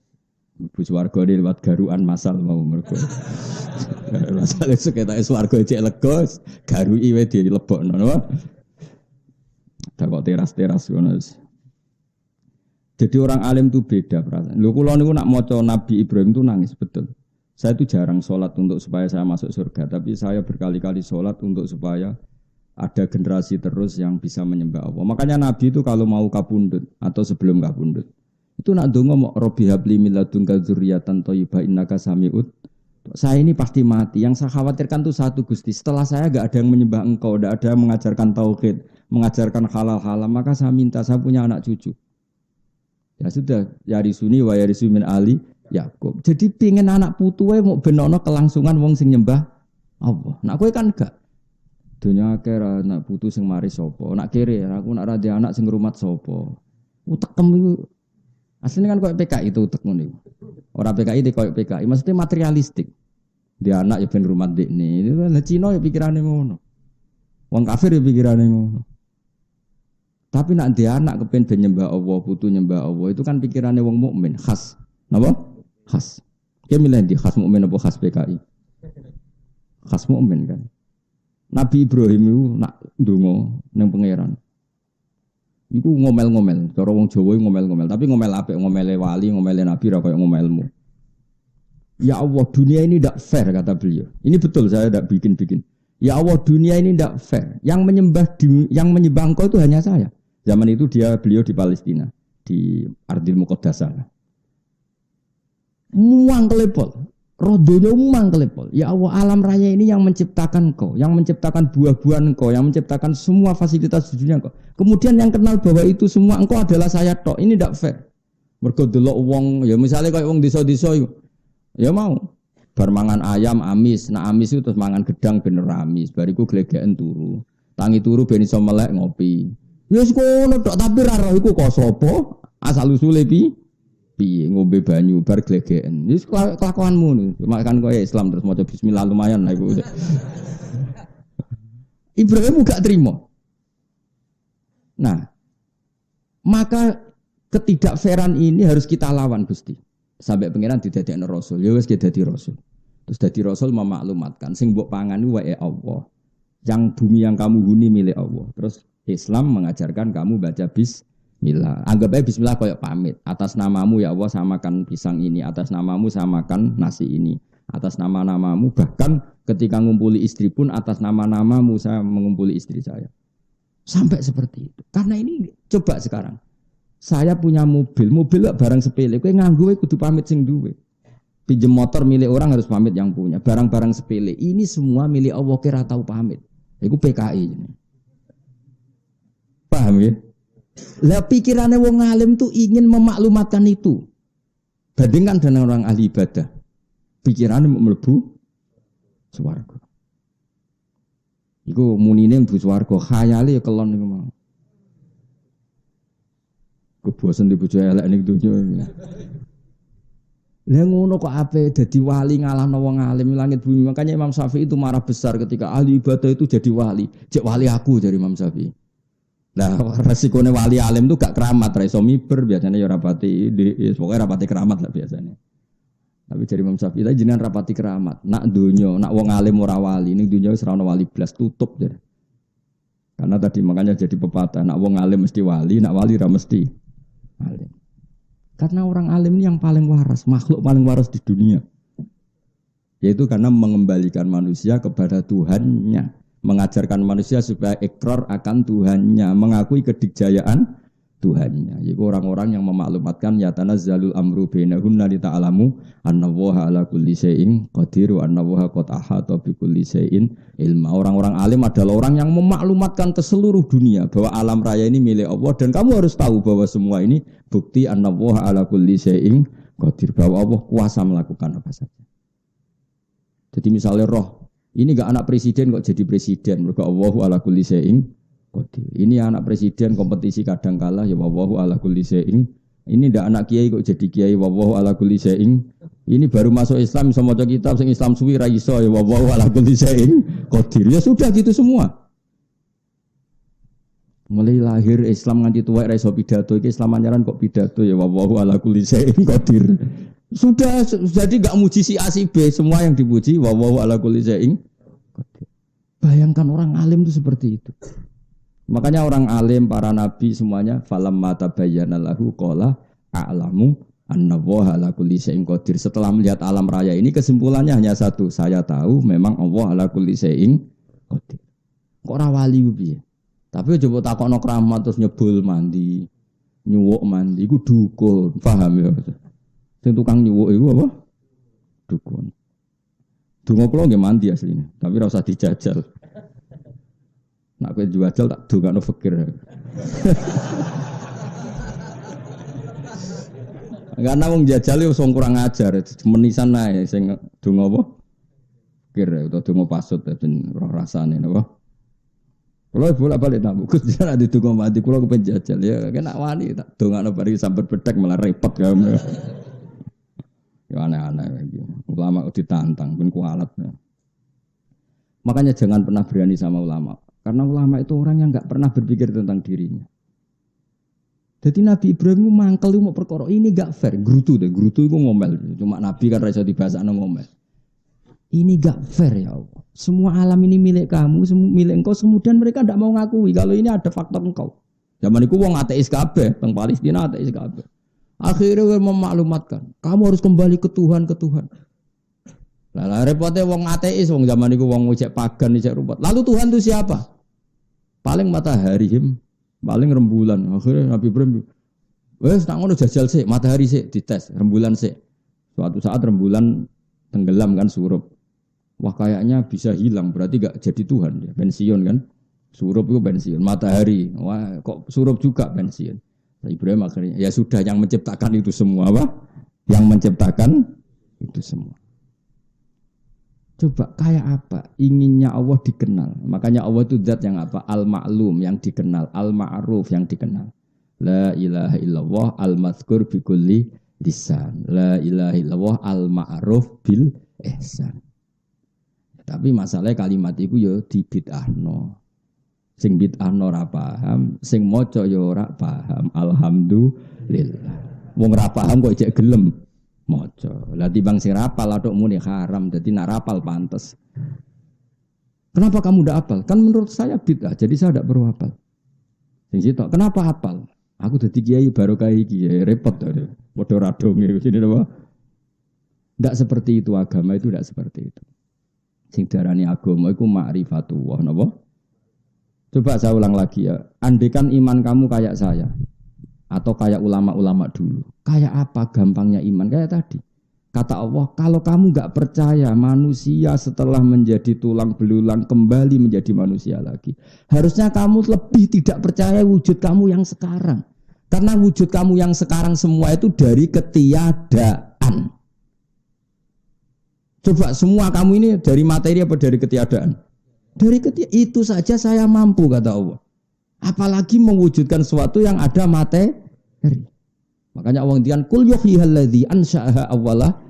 Bu swarga lewat garuan masal mau mergo. Masale seketak swarga cek lega garui wae dilebokno napa. Tak kok teras-teras ngono. Jadi orang alim itu beda perasaan. Lho kula niku nak maca Nabi Ibrahim itu nangis betul. Saya itu jarang sholat untuk supaya saya masuk surga, tapi saya berkali-kali sholat untuk supaya ada generasi terus yang bisa menyembah Allah. Makanya Nabi itu kalau mau kapundhut atau sebelum kapundhut, itu nak donga mau Robbi habli min ladunka dzurriyyatan thayyibah innaka sami'ud. Saya ini pasti mati. Yang saya khawatirkan itu satu Gusti. Setelah saya enggak ada yang menyembah Engkau, enggak ada yang mengajarkan tauhid, mengajarkan halal-halal, maka saya minta saya punya anak cucu. Ya sudah, yarisuni wa yarisu min ali Yakub. Jadi pingin anak putuwe mau benono kelangsungan wong sing nyembah Allah. Nak kowe kan enggak. Dunya akeh anak putu sing mari sapa. Nak kere aku nak ra anak sing ngrumat sapa. Utekem iku asline kan koyo PKI itu utek ngono iku. Ora PKI iki koyo PKI, maksudnya materialistik. Dia anak ya ben rumat dekne. Itu kan Cina ya pikirane ngono. Wong kafir ya pikirane ngono. Tapi nak dia anak kepen ben nyembah Allah, putu nyembah Allah, itu kan pikirannya wong mukmin khas. Napa? Khas. Dia milih di khas mukmin apa khas PKI? Khas mukmin kan. Nabi Ibrahim itu nak ndonga ning pangeran. Iku ngomel-ngomel, cara wong Jawa ngomel-ngomel, tapi ngomel apik, ngomele wali, ngomele nabi ra koyo ngomelmu. Ya Allah, dunia ini tidak fair kata beliau. Ini betul, saya tidak bikin-bikin. Ya Allah, dunia ini tidak fair. Yang menyembah Engkau itu hanya saya. Zaman itu beliau di Palestina, di Ardil Muqaddasah. Muang kelepol, rodonya muang kelepol. Ya Allah, alam raya ini yang menciptakan Engkau, yang menciptakan buah-buahan Engkau, yang menciptakan semua fasilitas di dunia Engkau. Kemudian yang kenal bahwa itu semua Engkau adalah saya tok. Ini tidak fair. Mergo delok wong, ya misalnya kayak wong desa-desa itu, ya mau bar mangan ayam amis, nah amis itu terus mangan gedang bener amis, bariku glegeken turu. Tangi turu ben iso melek ngopi. Ya wis ngono tok, tapi ra roh iku kok sapa? Asal usule piye ngombe banyu bar glegeken. Wis kelakuanmu nih. Cuma kan kowe Islam terus maca bismillah lumayan lah iku. Ibrahim gak terima. Nah, maka ketidakfairan ini harus kita lawan Gusti. Sampai pangeran didadekno rasul. Ya wis dadi rasul. Terus dadi rasul memaklumatkan sing mbok pangani wae Allah. Yang bumi yang kamu huni milik Allah. Terus Islam mengajarkan kamu baca bismillah. Anggap aja bismillah kayak pamit. Atas namamu ya Allah samakan pisang ini. Atas namamu samakan nasi ini. Atas nama-namamu bahkan ketika ngumpuli istri pun atas nama-namamu saya mengumpuli istri saya. Sampai seperti itu. Karena ini coba sekarang. Saya punya mobil barang sepele. Kowe nganggo kudu pamit sing duwe. Pinjem motor milik orang harus pamit yang punya. Barang-barang sepele ini semua milik Allah kira tahu pamit. Iku PKI ini. Paham ya? Lah pikirannya wong alim tuh ingin memaklumatkan itu. Bandingkan dengan orang ahli ibadah. Pikirannya mau mlebu swarga. Iku munine mlebu swarga, khayale ya kelon niku mau. Kebosan di bojo elek ning donya. Lah ngono kok ape dadi wali ngalahno wong alim langit bumi. Makanya Imam Syafi'i itu marah besar ketika ahli ibadah itu jadi wali. Cek wali aku dari Imam Syafi'i. Nah, resikonya wali alim itu gak keramat, ra iso miber biasanya ya rapati pokoknya rapati keramat lah biasanya. Tapi dari Imam Syafi'i tadi jenengan rapati keramat. Nak donya, nak wong alim ora wali, ning donya wis ora ono wali blas tutup jadi. Karena tadi makanya jadi pepatah, nak wong alim mesti wali, nak wali ra mesti alim. Karena orang alim ini yang paling waras, makhluk paling waras di dunia. Yaitu karena mengembalikan manusia kepada Tuhannya, mengajarkan manusia supaya ikrar akan Tuhannya, mengakui kedikjayaan Tuhannya. Yaitu orang-orang yang memaklumatkan ya tanazzalul amru bainahunna li ta'lamu annallaha ala kulli syai'in qadir wa annallaha qad ahata bi kulli syai'in ilma. Orang-orang alim adalah orang yang memaklumatkan ke seluruh dunia bahwa alam raya ini milik Allah dan kamu harus tahu bahwa semua ini bukti annallaha ala kulli syai'in qadir, bahwa Allah kuasa melakukan apa saja. Jadi misalnya roh ini gak anak presiden kok jadi presiden, mergo Allahu ala kulli syai'in qadir. Ini anak presiden kompetisi kadang kalah ya wallahu ala kulli syai'in. Ini ndak anak kiai kok jadi kiai wallahu ala kulli syai'in. Ini baru masuk Islam bisa maca kitab sing Islam suwi ra iso ya wallahu ala kulli syai'in qadir. Ya sudah gitu semua. Mulai lahir Islam nganti tuwek ra iso pidato iki Islam anyaran kok pidato ya wallahu ala kulli syai'in qadir. Sudah jadi enggak muji si A si B, semua yang dipuji wa ala kulli syai'in qadir. Bayangkan orang alim itu seperti itu. Makanya orang alim, para nabi semuanya falamma tabayyana lahu qala a'lamu annallaha ala kulli syai'in qadir. Setelah melihat alam raya ini kesimpulannya hanya satu, saya tahu memang Allah ala kulli syai'in qadir. Kok ora wali ku piye? Tapi coba takokno keramat terus nyebul mandi, nyuwuk mandi iku dukun, paham ya? Sing tukang nyuwuk iku apa? Dukun. Donga kula nggih mandi asline, tapi ora usah dijajal. Nak kowe jual tak dongakno fakir. Karena wong jajal yo wong kurang ajar, menisan ae sing donga apa? Fakir utawa donga pasut ben roh rasane napa. Kula bolak-balik tak Gus jan ade donga mati kula kepen jajal ya kena wani tak dongakno bari sambat bedhek malah repot ya. Ya aneh-aneh iki. Ulama ditantang ben kualat. Makanya jangan pernah berani sama ulama. Karena ulama itu orang yang enggak pernah berpikir tentang dirinya. Jadi Nabi Ibrahim itu mangkel mau perkara ini enggak fair. Grutu itu ngomel. Cuma Nabi kan ra iso dibasakno ngomel. Ini enggak fair ya Allah. Semua alam ini milik kamu, milik engkau. Kemudian mereka enggak mau ngakui kalau ini ada faktor engkau. Zaman itu wong ateis kabeh, teng Palestina ateis kabeh. Akhirnya memaklumatkan, kamu harus kembali ke Tuhan, ke Tuhan. Lah repotnya wong ateis, wong zaman itu wong cek pagan, cek rupat. Lalu Tuhan itu siapa? Paling matahari, paling rembulan. Akhirnya Nabi Ibrahim, wes tak ngono jajal sih, matahari sih dites, rembulan sih. Suatu saat rembulan tenggelam kan surup. Wah kayaknya bisa hilang, berarti gak jadi Tuhan ya, pensiun kan. Surup itu pensiun, matahari, wah kok surup juga pensiun. Ibrahim akhirnya, ya sudah yang menciptakan itu semua apa? Yang menciptakan itu semua. Coba kayak apa? Inginnya Allah dikenal. Makanya Allah itu zat yang apa? Al-ma'lum yang dikenal, al-ma'ruf yang dikenal. La ilaha illallah al-mazkur bi kulli lisan. La ilaha illallah al-ma'ruf bil ihsan. Tapi masalahnya kalimat itu ya dibid'ahno. Sing bid'ahno ora paham, sing maca ya ora paham. Alhamdulillah. Wong ora paham kok cek gelem maca. Lah timbang sing rapal atok muni haram, dadi nak rapal pantes. Kenapa kamu ndak hafal? Kan menurut saya bid'ah, jadi saya ndak perlu hafal. Sing sitok, kenapa hafal? Aku dadi kiai barokah iki, ya repot to. Padha radonge sini apa? Ndak seperti itu agama itu ndak seperti itu. Sing darani agama iku ma'rifatullah napa? Coba saya ulang lagi ya. Andaikan iman kamu kayak saya atau kayak ulama-ulama dulu, kayak apa gampangnya iman? Kayak tadi. Kata Allah, kalau kamu enggak percaya manusia setelah menjadi tulang belulang kembali menjadi manusia lagi, harusnya kamu lebih tidak percaya wujud kamu yang sekarang. Karena wujud kamu yang sekarang semua itu dari ketiadaan. Coba semua kamu ini dari materi apa dari ketiadaan? Dari itu saja saya mampu kata Allah. Apalagi mewujudkan sesuatu yang ada materi. Makanya Allah ngendikan kul yuhyihilladzi ansha'aha awwala.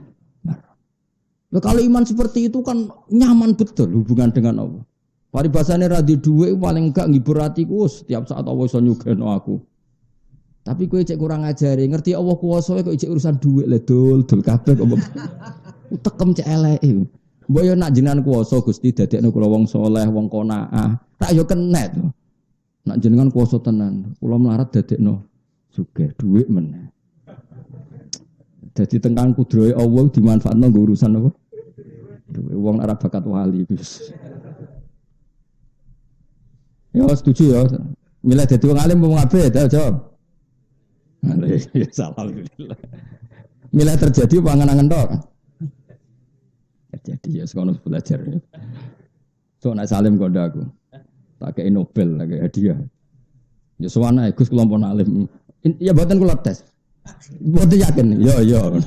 Nah, kalau iman seperti itu kan nyaman betul hubungan dengan Allah. Paribasane ra di dhuwit paling enggak ngibur atiku setiap saat Allah iso nyugeno aku. Tapi kowe cek kurang ajare, ngerti Allah kuwasa kok cek urusan dhuwit le dul kabeh kok. Tekem cek eleke. Mbok yo nak jenengan kuwasa Gusti dadekno kula wong saleh, wong qanaah. Tak yo kenet. Nak jenengan kuwasa tenan, kula melarat dadekno sugih dhuwit meneh. Dadi tengkang kudrohe Allah dimanfaatno nggo urusan apa? Dhuwit wong ora bakat wali wis. Ya setuju ya. Milih dadi wong alim wong apik ta jawab. Ya alhamdulillah. Milih terjadi pangan-angan tok. Jadi ya sekolah belajar. So nak salim kode aku, tak kayak Nobel, tak kayak hadiah. Ya soalnya Gus kelompok alim. Ya buatan kulo tes, buatan yakin. Yo.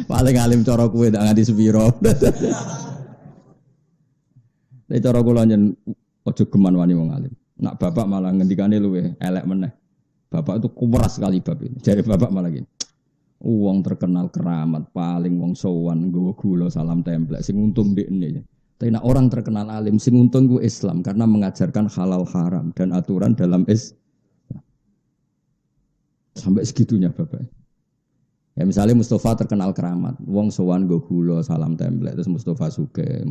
Paling alim cara kue tak nganti sepiro. Nek cara kula nyen ojo geman wani wong alim. Nak bapak malah ngendikane luwe elek meneh. Bapak itu kuweras sekali bab ini. Jare bapak malah gini. Wong terkenal keramat paling wong sowan nggawa gula salam templek sing untung ndekne. Tapi nek orang terkenal alim sing untung ku Islam karena mengajarkan halal haram dan aturan dalam Islam. Sampai segitunya Bapak. Ya misalnya Mustafa terkenal keramat, wong sowan go gula salam template terus Mustafa sugih.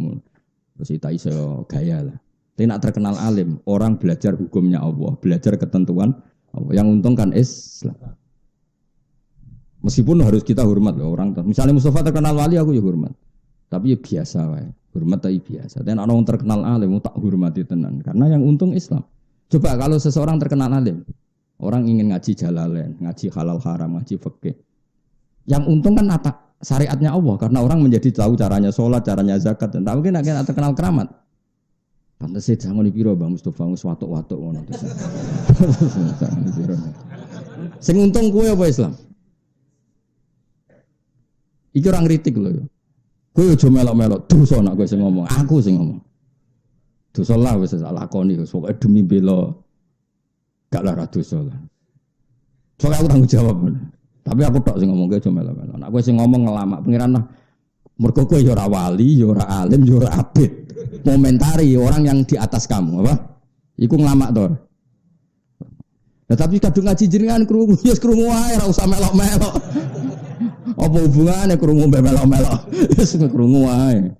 Terus kita iso gaya lah. Tapi nak terkenal alim, orang belajar hukumnya Allah, belajar ketentuan Allah. Yang untung kan Islam. Meskipun harus kita hormat loh orang. Misalnya Mustafa terkenal wali, aku ya hormat. Tapi ya biasa wae. Hormat tapi biasa. Dan orang terkenal alim, tak hormati tenan. Karena yang untung Islam. Coba kalau seseorang terkenal alim, orang ingin ngaji jalalain, ngaji halal haram, ngaji fikih. Yang untung kan syariatnya Allah karena orang menjadi tahu caranya sholat, caranya zakat dan tak mungkin akhirnya terkenal keramat. Pantes sih jangan dipiro Bang Mustofa wis watuk-watuk ngono terus. Sing untung kowe apa Islam? Iki orang kritik lho. Kowe aja melok-melok dosa nek kowe sing ngomong, aku sing ngomong. Dosa lah wis lakoni pokoke demi bela gak lara dosa lah. Soale aku tanggung jawab. Tapi aku tok sing ngomong aja melok-melok. Nek kowe sing ngomong ngelamak pengiran lah. Mergo kowe ya ora wali, ya ora alim, ya ora abid. Komentari orang yang di atas kamu, apa? Iku ngelamak to. Nah, tapi kadung ngaji jenengan krungu, ya krungu wae ora usah melok-melok. Apa hubungannya krungu mbek melok-melok? Wis krungu wae.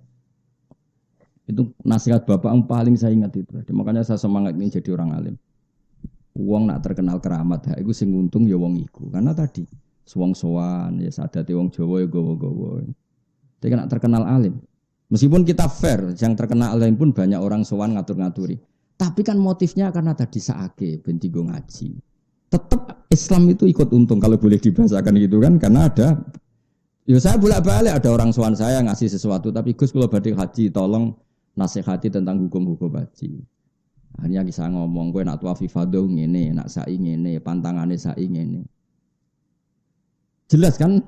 Itu nasihat bapak yang paling saya ingat itu. Makanya saya semangat ini jadi orang alim. Wong nak terkenal keramat, iku sing untung ya wong iku. Karena tadi wong sowan ya sadate wong Jawa ya gowo-gowo. Tapi nak terkenal alim. Meskipun kita fair, yang terkenal alim pun banyak orang sowan ngatur-ngaturi. Tapi kan motifnya karena tadi saake ben digo ngaji. Tetap Islam itu ikut untung kalau boleh dibahasakan gitu kan karena ada ya saya bolak-balik ada orang sowan saya ngasih sesuatu tapi Gus kalau badhe haji tolong nasihati tentang hukum-hukum haji. Akhirnya kisah ngomong kowe nak tuwafi fardhu ngene, nak sa'i ngene, pantangane sa'i ngene. Jelas kan?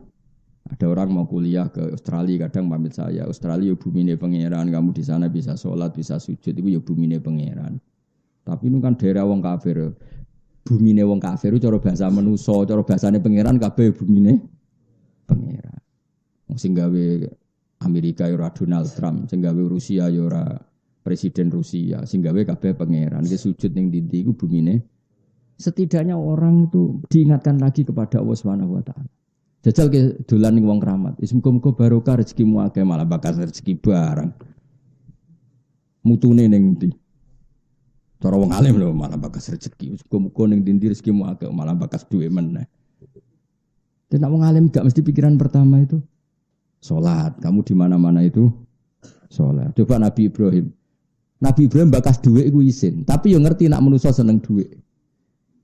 Ada orang mau kuliah ke Australia kadang pamit saya, Australia bumine pangeran, kamu di sana bisa sholat, bisa sujud, itu ya bumine pangeran. Tapi itu kan daerah wong kafir. Bumine wong kafir itu cara bahasa manusa, cara bahasane pangeran kabeh bumine pangeran. Wong sing gawe Amerika ya ora Donald Trump, sing gawe Rusia ya ora presiden Rusia, sing gawe kabeh pangeran. Ki sujud ning ndi iku bumine. Setidaknya orang itu diingatkan lagi kepada Allah Subhanahu wa taala. Jajal ke dolan ning wong keramat. Wis muga-muga barokah rezekimu akeh malah bakas rezeki barang. Mutune ning ndi? Cara wong alim lho malah bakas rezeki. Muga-muga ning ndi rezekimu akeh malah bakas duwe meneh. Dan wong alim gak mesti pikiran pertama itu salat. Kamu di mana-mana itu salat. Coba Nabi Ibrahim. Nabi Ibrahim bakas duwe iku isin, tapi yo ngerti nak manusa seneng duwe.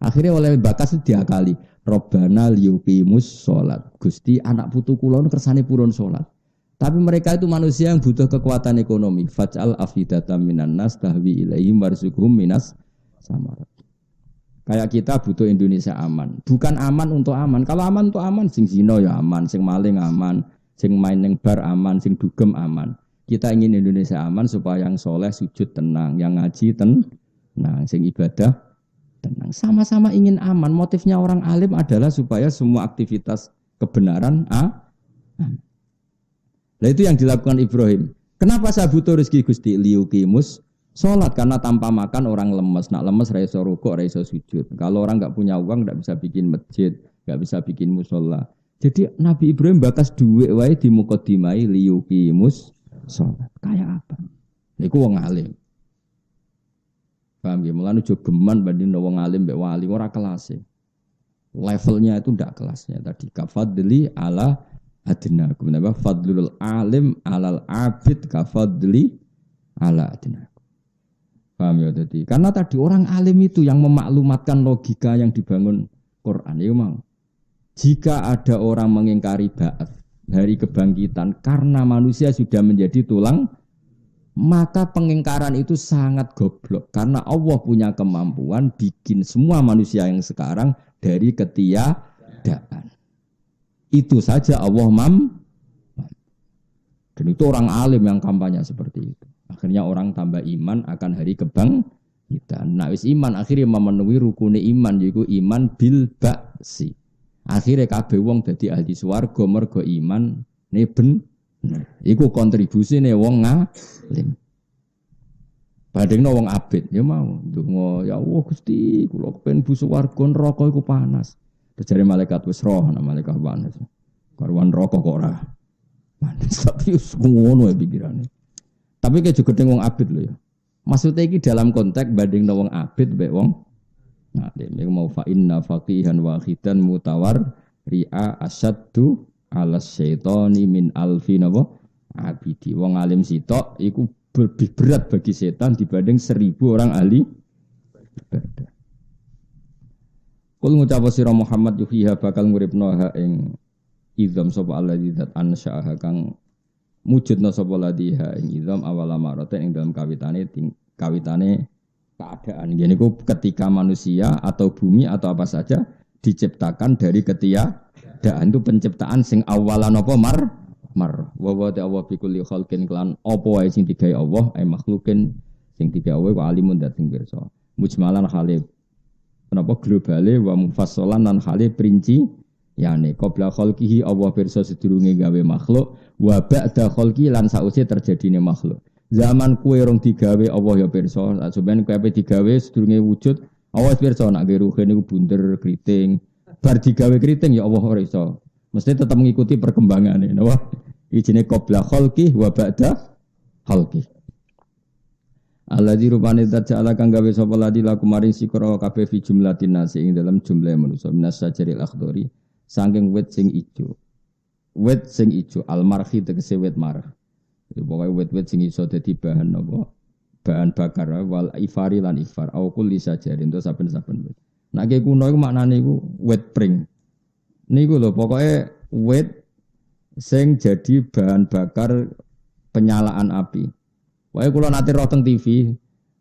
Akhirnya oleh bakas itu diakali. Robbana liyuqimus sholat. Gusti anak putu kula kersane purun sholat. Tapi mereka itu manusia yang butuh kekuatan ekonomi. Faj'al afidatan minan nas tahwi ilaihim warzuqhum minas samarat. Kayak kita butuh Indonesia aman. Bukan aman untuk aman. Kalau aman untuk aman, sing zina ya aman, sing maling aman, sing main ning bar aman, sing dugem aman. Kita ingin Indonesia aman supaya yang soleh sujud tenang, yang ngaji tenang, sing ibadah tenang. Sama-sama ingin aman. Motifnya orang alim adalah supaya semua aktivitas kebenaran aman. Nah itu yang dilakukan Ibrahim. Kenapa saya butuh rezeki Gusti? Liyuqimus sholat. Karena tanpa makan orang lemes. Nak lemes raiso rukuk, raiso sujud. Kalau orang enggak punya uang enggak bisa bikin masjid, enggak bisa bikin musola. Jadi Nabi Ibrahim bakas duit wae di muqaddimai liyuqimus sholat. Kayak apa? Niku wong alim. Paham ya? Mulane aja geman banding wong alim mbek wali ora kelasé. Levelnya itu ndak kelasnya tadi. Kafadli ala adnakum. Napa fadlul alim alal abid kafadli ala adnakum. Paham ya tadi? Karena tadi orang alim itu yang memaklumatkan logika yang dibangun Quran ya mau. Jika ada orang mengingkari ba'ats, hari kebangkitan karena manusia sudah menjadi tulang, maka pengingkaran itu sangat goblok karena Allah punya kemampuan bikin semua manusia yang sekarang dari ketiadaan. Itu saja Allah dan itu orang alim yang kampanye seperti itu. Akhirnya orang tambah iman akan hari kebangkitan. Nah, wis iman akhirnya memenuhi rukune iman yaitu iman bil ba'si. Akhirnya kabeh wong dadi ahli swarga mergo iman ne ben. Iku kontribusi nih wong ngalim. Badengno wong abid ya mau ndonga ya Allah Gusti kula kepen bu swarga neraka iku panas. Terjadi malaikat wis roh nama malaikat panas. Karuan rokok kok ora. Panas tapi ngono ya pikirane. Tapi kayak juga wong abid lho ya. Maksudnya iki dalam konteks banding wong abid mbek wong ngalim. Iku mau fa inna faqihan wahidan mutawar ri'a asyaddu ala syaitani min alfi napa abidi. Wong alim sitok iku lebih berat bagi setan dibanding 1000 orang ahli ibadah. Kul ngucap sira Muhammad yuhiha bakal nguripno ha ing idzam sapa alladzi zat ansya'a kang mujudna sapa ladiha ing idzam awala marate ing dalam kawitane keadaan. Jadi ku ketika manusia atau bumi atau apa saja diciptakan dari ketiadaan, itu penciptaan sing awalan apa mar wa Allah bi kulli khalqin kelan apa wae sing digawe Allah ay makhlukin sing digawe wa alimun dat sing pirsa mujmalan hale napa globale wa mufassalan lan hale perinci yani qabla khalqihi Allah pirsa sedurunge gawe makhluk wa ba'da khalqi lan sause terjadine makhluk. Zaman kue rong digawe Allah ya pirsa, sampeyan kowe ape digawe sedurunge wujud Allah pirsa nak gawe ruhe niku bunder kriting. Bar digawe kriting ya Allah ora iso. Mesti tetap mengikuti perkembangane. Napa? Ijine qabla khalqi wa ba'da khalqi. Alladzi rupane ta'ala kang gawe sapa ladi laku maring sikra kabeh fi jumlatin nasi ing dalam jumlah manusa minas sajaril akhdari saking wit sing ijo. Wit sing ijo al-marhi tegese wit marh. Pokoke wit-wit sing iso dadi bahan apa? Bahan bakar wal ifari lan ifar au kulli sajarin to saben-saben wit. Nek kuno iku maknane iku wit pring. Niku lho pokoke wit sing jadi bahan bakar penyalaan api. Wae kula nate roh teng TV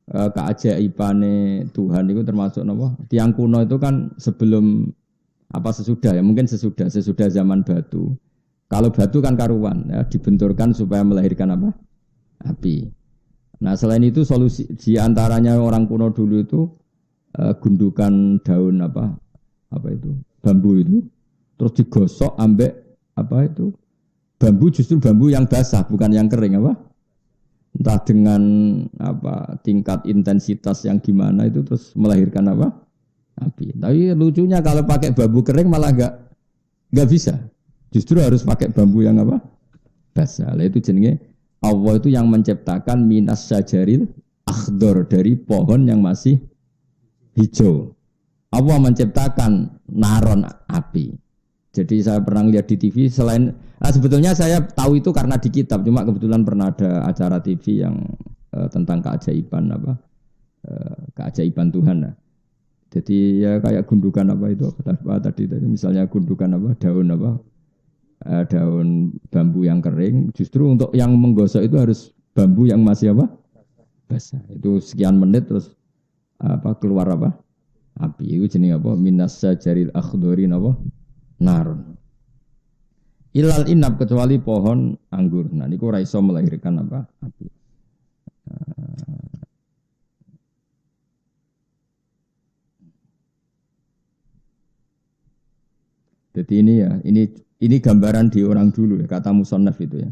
keajaibane Tuhan itu termasuk napa? Tiang kuno itu kan sebelum apa sesudah ya, mungkin sesudah zaman batu. Kalau batu kan karuan ya, dibenturkan supaya melahirkan apa? Api. Nah, selain itu solusi di antaranya orang kuno dulu itu gundukan daun apa itu? Bambu itu terus digosok ambek apa itu? Bambu justru bambu yang basah bukan yang kering apa? Entah dengan apa tingkat intensitas yang gimana itu terus melahirkan apa? Api. Tapi lucunya kalau pakai bambu kering malah enggak bisa. Justru harus pakai bambu yang apa? Basah. Lah itu jenenge Allah itu yang menciptakan minas sajaril akhdar dari pohon yang masih hijau. Allah menciptakan naron api. Jadi saya pernah lihat di TV selain sebetulnya saya tahu itu karena di kitab, cuma kebetulan pernah ada acara TV yang tentang keajaiban apa? Keajaiban Tuhan. Nah. Jadi ya kayak gundukan apa itu apa tadi misalnya gundukan apa daun apa? Daun bambu yang kering, justru untuk yang menggosok itu harus bambu yang masih apa? Basah. Itu sekian menit terus apa keluar apa? Api. Itu jenis apa? Minas sajaril akhdari apa? Narun. Ilal inab kecuali pohon anggur. Nah, niku ora iso melahirkan apa? Api. Jadi ini ya, ini gambaran di orang dulu ya, kata musannaf itu ya.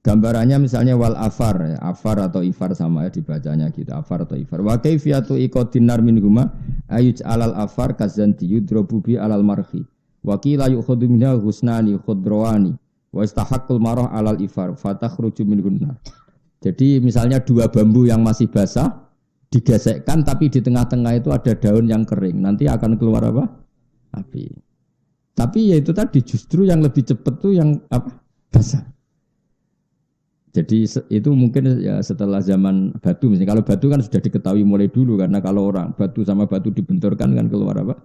Gambarannya misalnya wal afar ya, afar atau ifar sama ya dibacanya gitu, afar atau ifar. Wa kaifiyatu iqadin nar min huma ayuj alal afar kazanti yudrobu bi alal marhi. Wa qila yukhadhu minha husnani khudrawani wa istahaqqul marah alal ifar fatakhruju min gunnar. Jadi misalnya dua bambu yang masih basah digesekkan tapi di tengah-tengah itu ada daun yang kering. Nanti akan keluar apa? Api. Tapi ya itu tadi justru yang lebih cepat tuh yang apa? Basah. Jadi itu mungkin ya setelah zaman batu. Misalnya kalau batu kan sudah diketahui mulai dulu karena kalau orang batu sama batu dibenturkan kan keluar apa?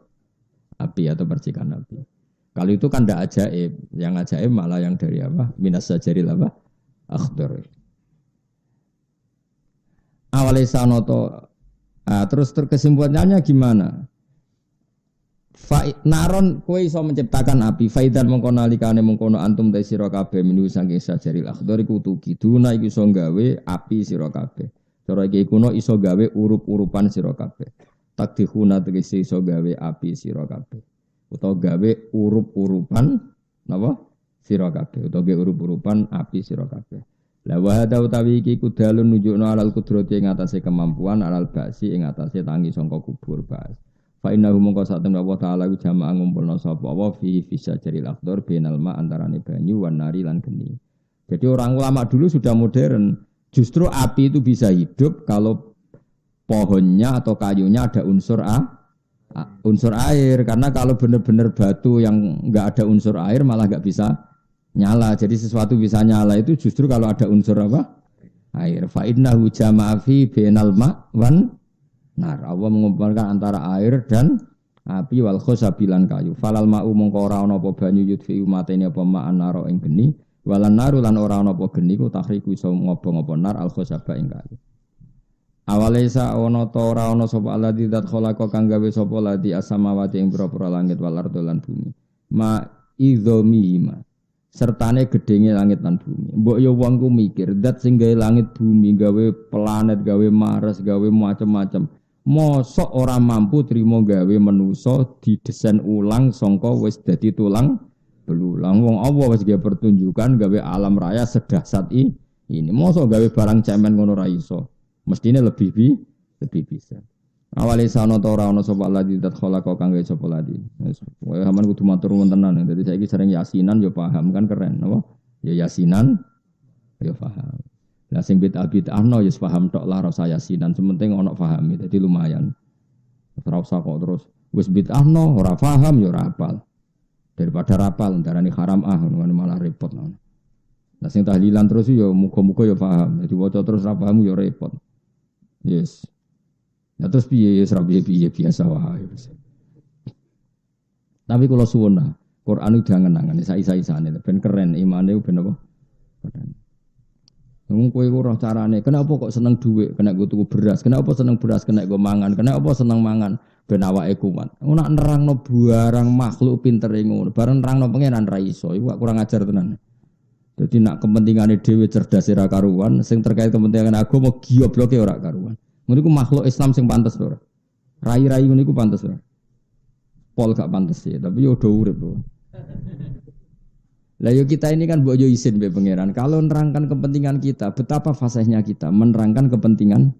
Api atau percikan api. Kalau itu kan tidak ajaib. Yang ajaib malah yang dari apa? Minas sajaril apa? Akhdar. Awalnya sanoto. Terus kesimpulannya gimana? Naron kowe iso menciptakan api faidan mongko nalikane mongkono antum ta sira kabeh minu saking sajaril akhdar iku tukiduna iku iso gawe api sira kabeh. Cara iki kuno iso gawe urup-urupan sira kabeh. Takdihuna tegese iso gawe api sira kabeh. Utawa gawe urup-urupan napa? Sira kabeh utawa gawe urup-urupan api sira kabeh. La wa hada utawi iki kudalun nunjukno alal kudrati ing atase kemampuan alal ba'si ing atase tangi sangka kubur ba'as. Fa innahu mongko sak temne Allah taala ku jamaah ngumpulna sapa wa fi syajaril akhdar bainal ma antarane banyu wan nari lan geni. Jadi orang ulama dulu sudah modern. Justru api itu bisa hidup kalau pohonnya atau kayunya ada unsur air. Karena kalau benar-benar batu yang enggak ada unsur air malah enggak bisa nyala. Jadi sesuatu bisa nyala itu justru kalau ada unsur apa? Air. Fa innahu jama'a fi bainal ma wan nar. Allah mengumpulkan antara air dan api wal khosabilan kayu. Falal ma'u mongko ora ana apa banyu yudfi umatene apa ma'an naro ing geni. Walan naru lan ora ana apa geni ku tahriku iso ngobong apa nar al khosaba ing kayu. Awalesa ana ta ora ana sapa alladzi dzat khalaqa kang gawe sapa ladi asamawati ing pira-pira langit wal ardo lan bumi. Ma idzomihima. Sertane gedenge langit lan bumi. Mbok ya wong ku mikir, zat sing gawe langit bumi, gawe planet, gawe Mars, gawe macam-macam. Mosok ora mampu trimo gawe manusa didesain ulang sangka wis dadi tulang belulang. Wong Allah wis gawe pertunjukan gawe alam raya sedahsyat ini. Mosok gawe barang cemen ngono ra iso. Mestine lebih bisa. Awale sana ta ora ana sapa ladi dat khalaqa kang gawe sapa ladi. Wis kowe aman kudu matur nuwun tenan. Dadi saiki sering yasinan ya paham kan keren apa? Ya yasinan ya paham. Lah sing bid'ah-bid'ahno ya paham tok lah rasa yasinan, sementing ana paham. Dadi lumayan. Ora usah kok terus wis bid'ahno ora paham ya ora hafal. Daripada rapal darani haram ngono malah repot. Lah sing tahlilan terus ya muga-muga ya paham. Dadi waca terus ra paham ya repot. Yes. Ya terus piye piye biasa wae. Tapi kalau suwun lah, Quran udah ngenangan isa-isane ben keren imane ben apa? Keren. Wong kowe ora carane, kenapa kok seneng dhuwit, kena go tuku beras, kenapa seneng beras, kena go mangan, kenapa seneng mangan ben awake kuat. Ora nerangno barang makhluk pintere ngono, bareng nerangno pangeran ra iso, iku kurang ajar tenan. Jadi nak kepentingane dhewe cerdas ora karuan, sing terkait kepentingan agama gobloke ora karuan. Ngono iku makhluk Islam sing pantes ora. Rai-rai ngono iku pantes ora. Pol gak pantes ya, tapi yo do urip lho. Lah yo kita ini kan mbok yo isin mbek pangeran. Kalau nerangkan kepentingan kita, betapa fasihnya kita menerangkan kepentingan.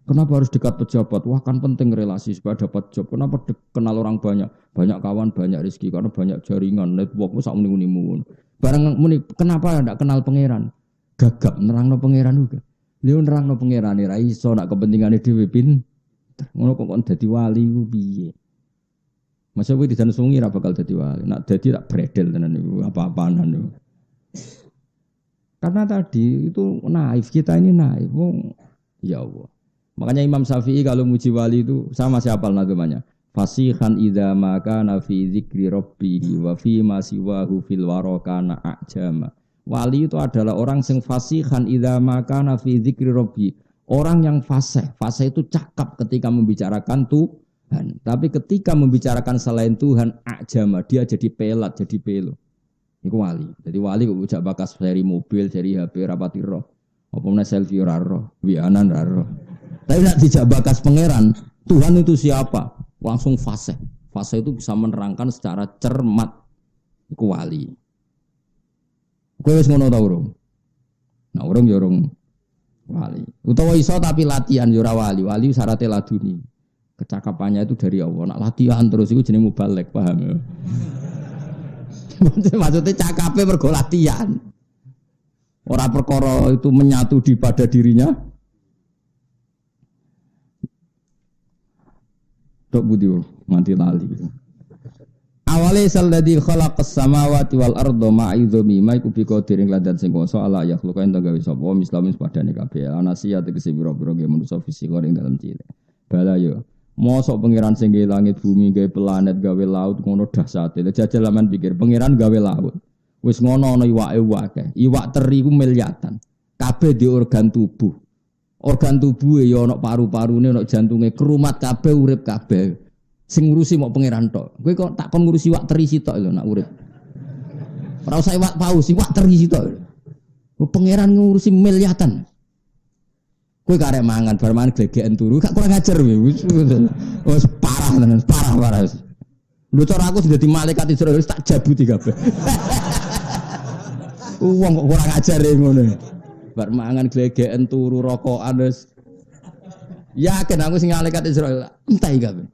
Kenapa harus dekat pejabat? Wah kan penting relasi supaya dapat job. Kenapa kenal orang banyak? Banyak kawan, banyak rezeki karena banyak jaringan, networkmu sak muni-muni. Barang muni, kenapa ndak kenal pangeran? Gagap nerangno pangeran juga. Lha nerangno pangerane ra iso nak kepentingane dhewe pin. Ngono kok dadi wali ku piye? Masa kowe dijan sungi ra bakal dadi wali. Nak dadi tak bredel tenan niku apa-apaan niku. Karena tadi itu naif, kita ini naif. Ya Allah. Makanya Imam Syafi'i kalau muji wali itu sama siapa namanya? Fasihan idza ma kana fi dzikri rabbihi wa fi ma siwahu fil warakana ajama. Wali itu adalah orang yang fasihan idza ma kana fi dzikri rabbi. Orang yang fasih. Fasih itu cakap ketika membicarakan Tuhan. Tapi ketika membicarakan selain Tuhan, ajama, dia jadi pelat, jadi pelo. Iku wali. Jadi wali kok ujak bakas seri mobil, seri HP rapati roh. Apa meneh selfie ora roh, wianan ora roh. Tapi nek dijak bakas pangeran, Tuhan itu siapa? Langsung fasih. Fasih itu bisa menerangkan secara cermat. Iku wali. Kowe wis ngono ta urung? Nah, urung ya urung wali. Utawa iso tapi latihan ya ora wali. Wali syaratnya laduni. Kecakapannya itu dari Allah. Nak latihan terus iku jenenge mubalek, paham ya? Maksudnya cakape mergo latihan. Ora perkara itu menyatu di pada dirinya. Tok budi mati lali. Awale salladzi khalaqas samawati wal arda ma'idhumi maiku bi qadirin ladan sing kuwasa ala ya khluqa ento gawe sapa mislamin padane kabeh anasiya tegese pira-pira ge manusa fisik ing dalam cilik. Bala yo mosok pangeran sing gawe langit bumi gawe planet gawe laut ngono dahsyate. Jajal laman pikir pangeran gawe laut. Wis ngono ana iwake akeh. Iwak teri ku miliatan. Kabeh di organ tubuh. Organ tubuhe ya ana paru-parune ana jantunge kerumat kabeh urip kabeh. Sing ngurusi mok pangeran tok. Kowe kok tak kon ngurusi iwak teri sitok lho nak urip. Ora usah iwak paus, iwak teri sitok. Pangeran ngurusi miliatan. Kowe karek mangan bar mangan glegeken turu, gak kurang ajar wis parah tenan, parah. Lho cara aku sudah di malaikat Israil tak jabuti kabeh. Wong kok kurang ajar ngono. Bar mangan glegeken turu rokokan wis yakin aku sing malaikat Israil entai kabeh.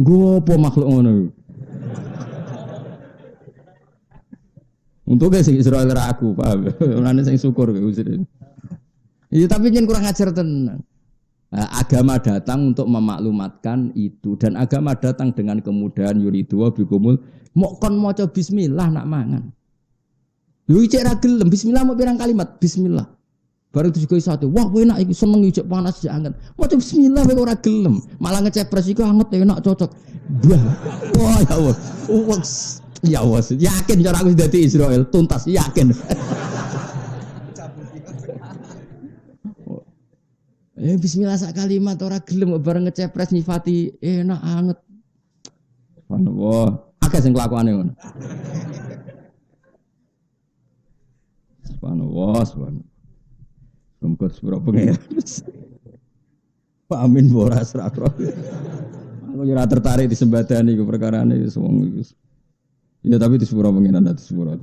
Nggo apa makhluk ngono? Untuk sing Israel ra aku, paham. Mulane sing syukur kowe usir. Iya tapi jen kurang ajar tenan. Nah, agama datang untuk memaklumatkan itu dan agama datang dengan kemudahan yuridu wa bikumul mok kon maca bismillah nak mangan. Lho cek ra gelem bismillah mau pirang kalimat bismillah. Baru itu juga satu. Wah enak iki seneng ijek panas ijek anget. Maca bismillah kowe ora gelem. Malah ngecepres iku anget enak cocok. Bah. Wah ya Allah. Ya Allah, yakin cara aku dadi Israel tuntas yakin. Bismillah sak kalimat ora gelem bareng ngecepres nyifati enak anget. Subhanallah, akeh sing kelakuane ngono. Subhanallah. Muga sepuro pengen. Pak Amin ora srakro. Aku ora tertarik di sembadani iku perkarane wis wong iku. Ya tapi di sepuro pengenan di sepuro.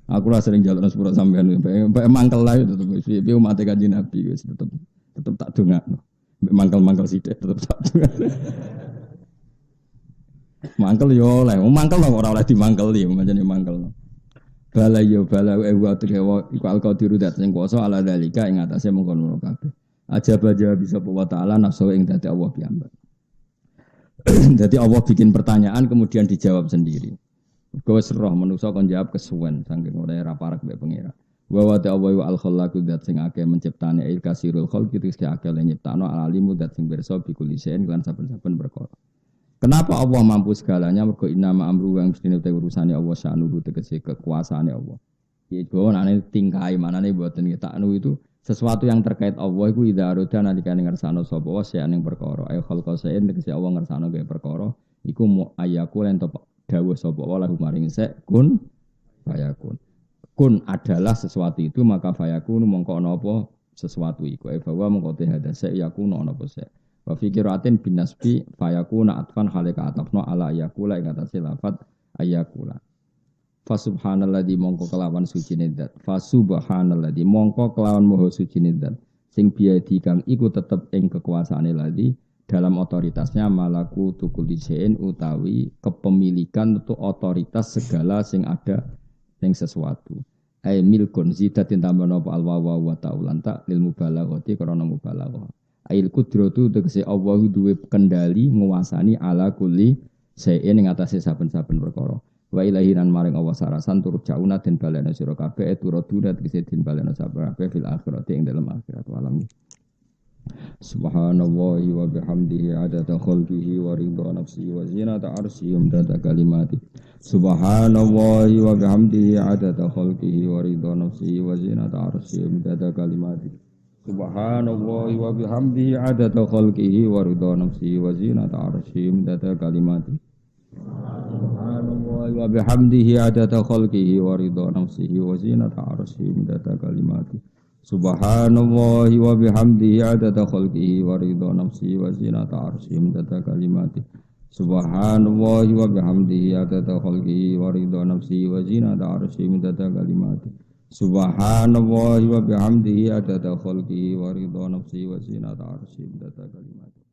Aku lah sering jalan sepuro sampean, mangkel lah itu tetep umat Kanjeng Nabi wis tetep tak dongakno. Mangkel-mangkel sithik tetep tak dongakno. Mangkel yo oleh, mangkel ora oleh dimangkeli, pancen mangkel. Bala yo bala wa terewa iku al-qadiru dat sing kuwasa ala dalika ing atase mengkono kabeh. Aja bisa wa ta'ala nafsu ing dadi Allah piyambak. Jadi Allah bikin pertanyaan kemudian dijawab sendiri. Kowe serah manusa kon jawab kesuwen saking ora ra parek mbek pengira. Wa ta'ala wa al-khallaqu dat sing akeh menciptane il kasirul khalqi iki akeh nyiptano alimu dat sing pirsa bikuli sen lan saben-saben perkara. Kenapa Allah mampu segalanya? Mergo innama amru yang mestine te urusane Allah sa'nuhu tegese kekuasaane Allah. Iku anane tingkai manane mboten taknu itu sesuatu yang terkait Allah iku idza arada nalikane ngersano sapa wa ing perkara. Ayo khalqa saen tegese Allah ngersano gawe perkara iku mu ayaku lan dawuh sapa wa lahu maring sek kun fayakun. Kun adalah sesuatu itu maka fayakun mongko ana apa sesuatu iku. Bahwa mongko te hadase yakun ana apa sek. Wa fikiratin bin nasbi fayakuna atfan halika atafna ala ayakula ing atase lafat ayakula. Fa subhanalladzi mongko kelawan sucine zat. Fa subhanalladzi mongko kelawan maha sucine zat. Sing biadi kang iku tetep ing kekuasaane ladzi dalam otoritasnya malaku tukul disein utawi kepemilikan untuk otoritas segala sing ada ing sesuatu. Ai milkun zidatin tambahan apa alwawa wa ta'ulan ta lil mubalaghati karena mubalaghah. Ail kudratu tegese Allah duwe kendali nguasani ala kulli sayin ing atase saben-saben perkara. Wa ilahiran maring Allah sarasan turut jauna den balena sira kabeh turut durat tegese den balena sabar kabeh fil akhirati ing dalem akhirat alam. Subhanallahi wa bihamdihi adada khalqihi wa ridha nafsihi wa zinata arsyihi umdada kalimati. Subhanallahi wa bihamdihi adada khalqihi wa ridha nafsihi wa zinata arsyihi umdada kalimati. Subhanallahi wa bihamdihi adada khalqihi wa ridha nafsihi wa zinata arsyihi midada kalimati. Subhanallahi wa bihamdihi adada khalqihi wa ridha nafsihi wa zinata arsyihi midada kalimati. Subhanallahi wa bihamdihi adada khalqihi wa ridha nafsihi wa zinata arsyihi midada kalimati. Subhanallahi wa bihamdihi adada khalqihi wa ridha nafsihi wa zinata arsyihi midada kalimati. Subhanallahi wa bihamdihi adada khalqihi wa ridha nafsihi wa zinata arsyihi midada kalimati.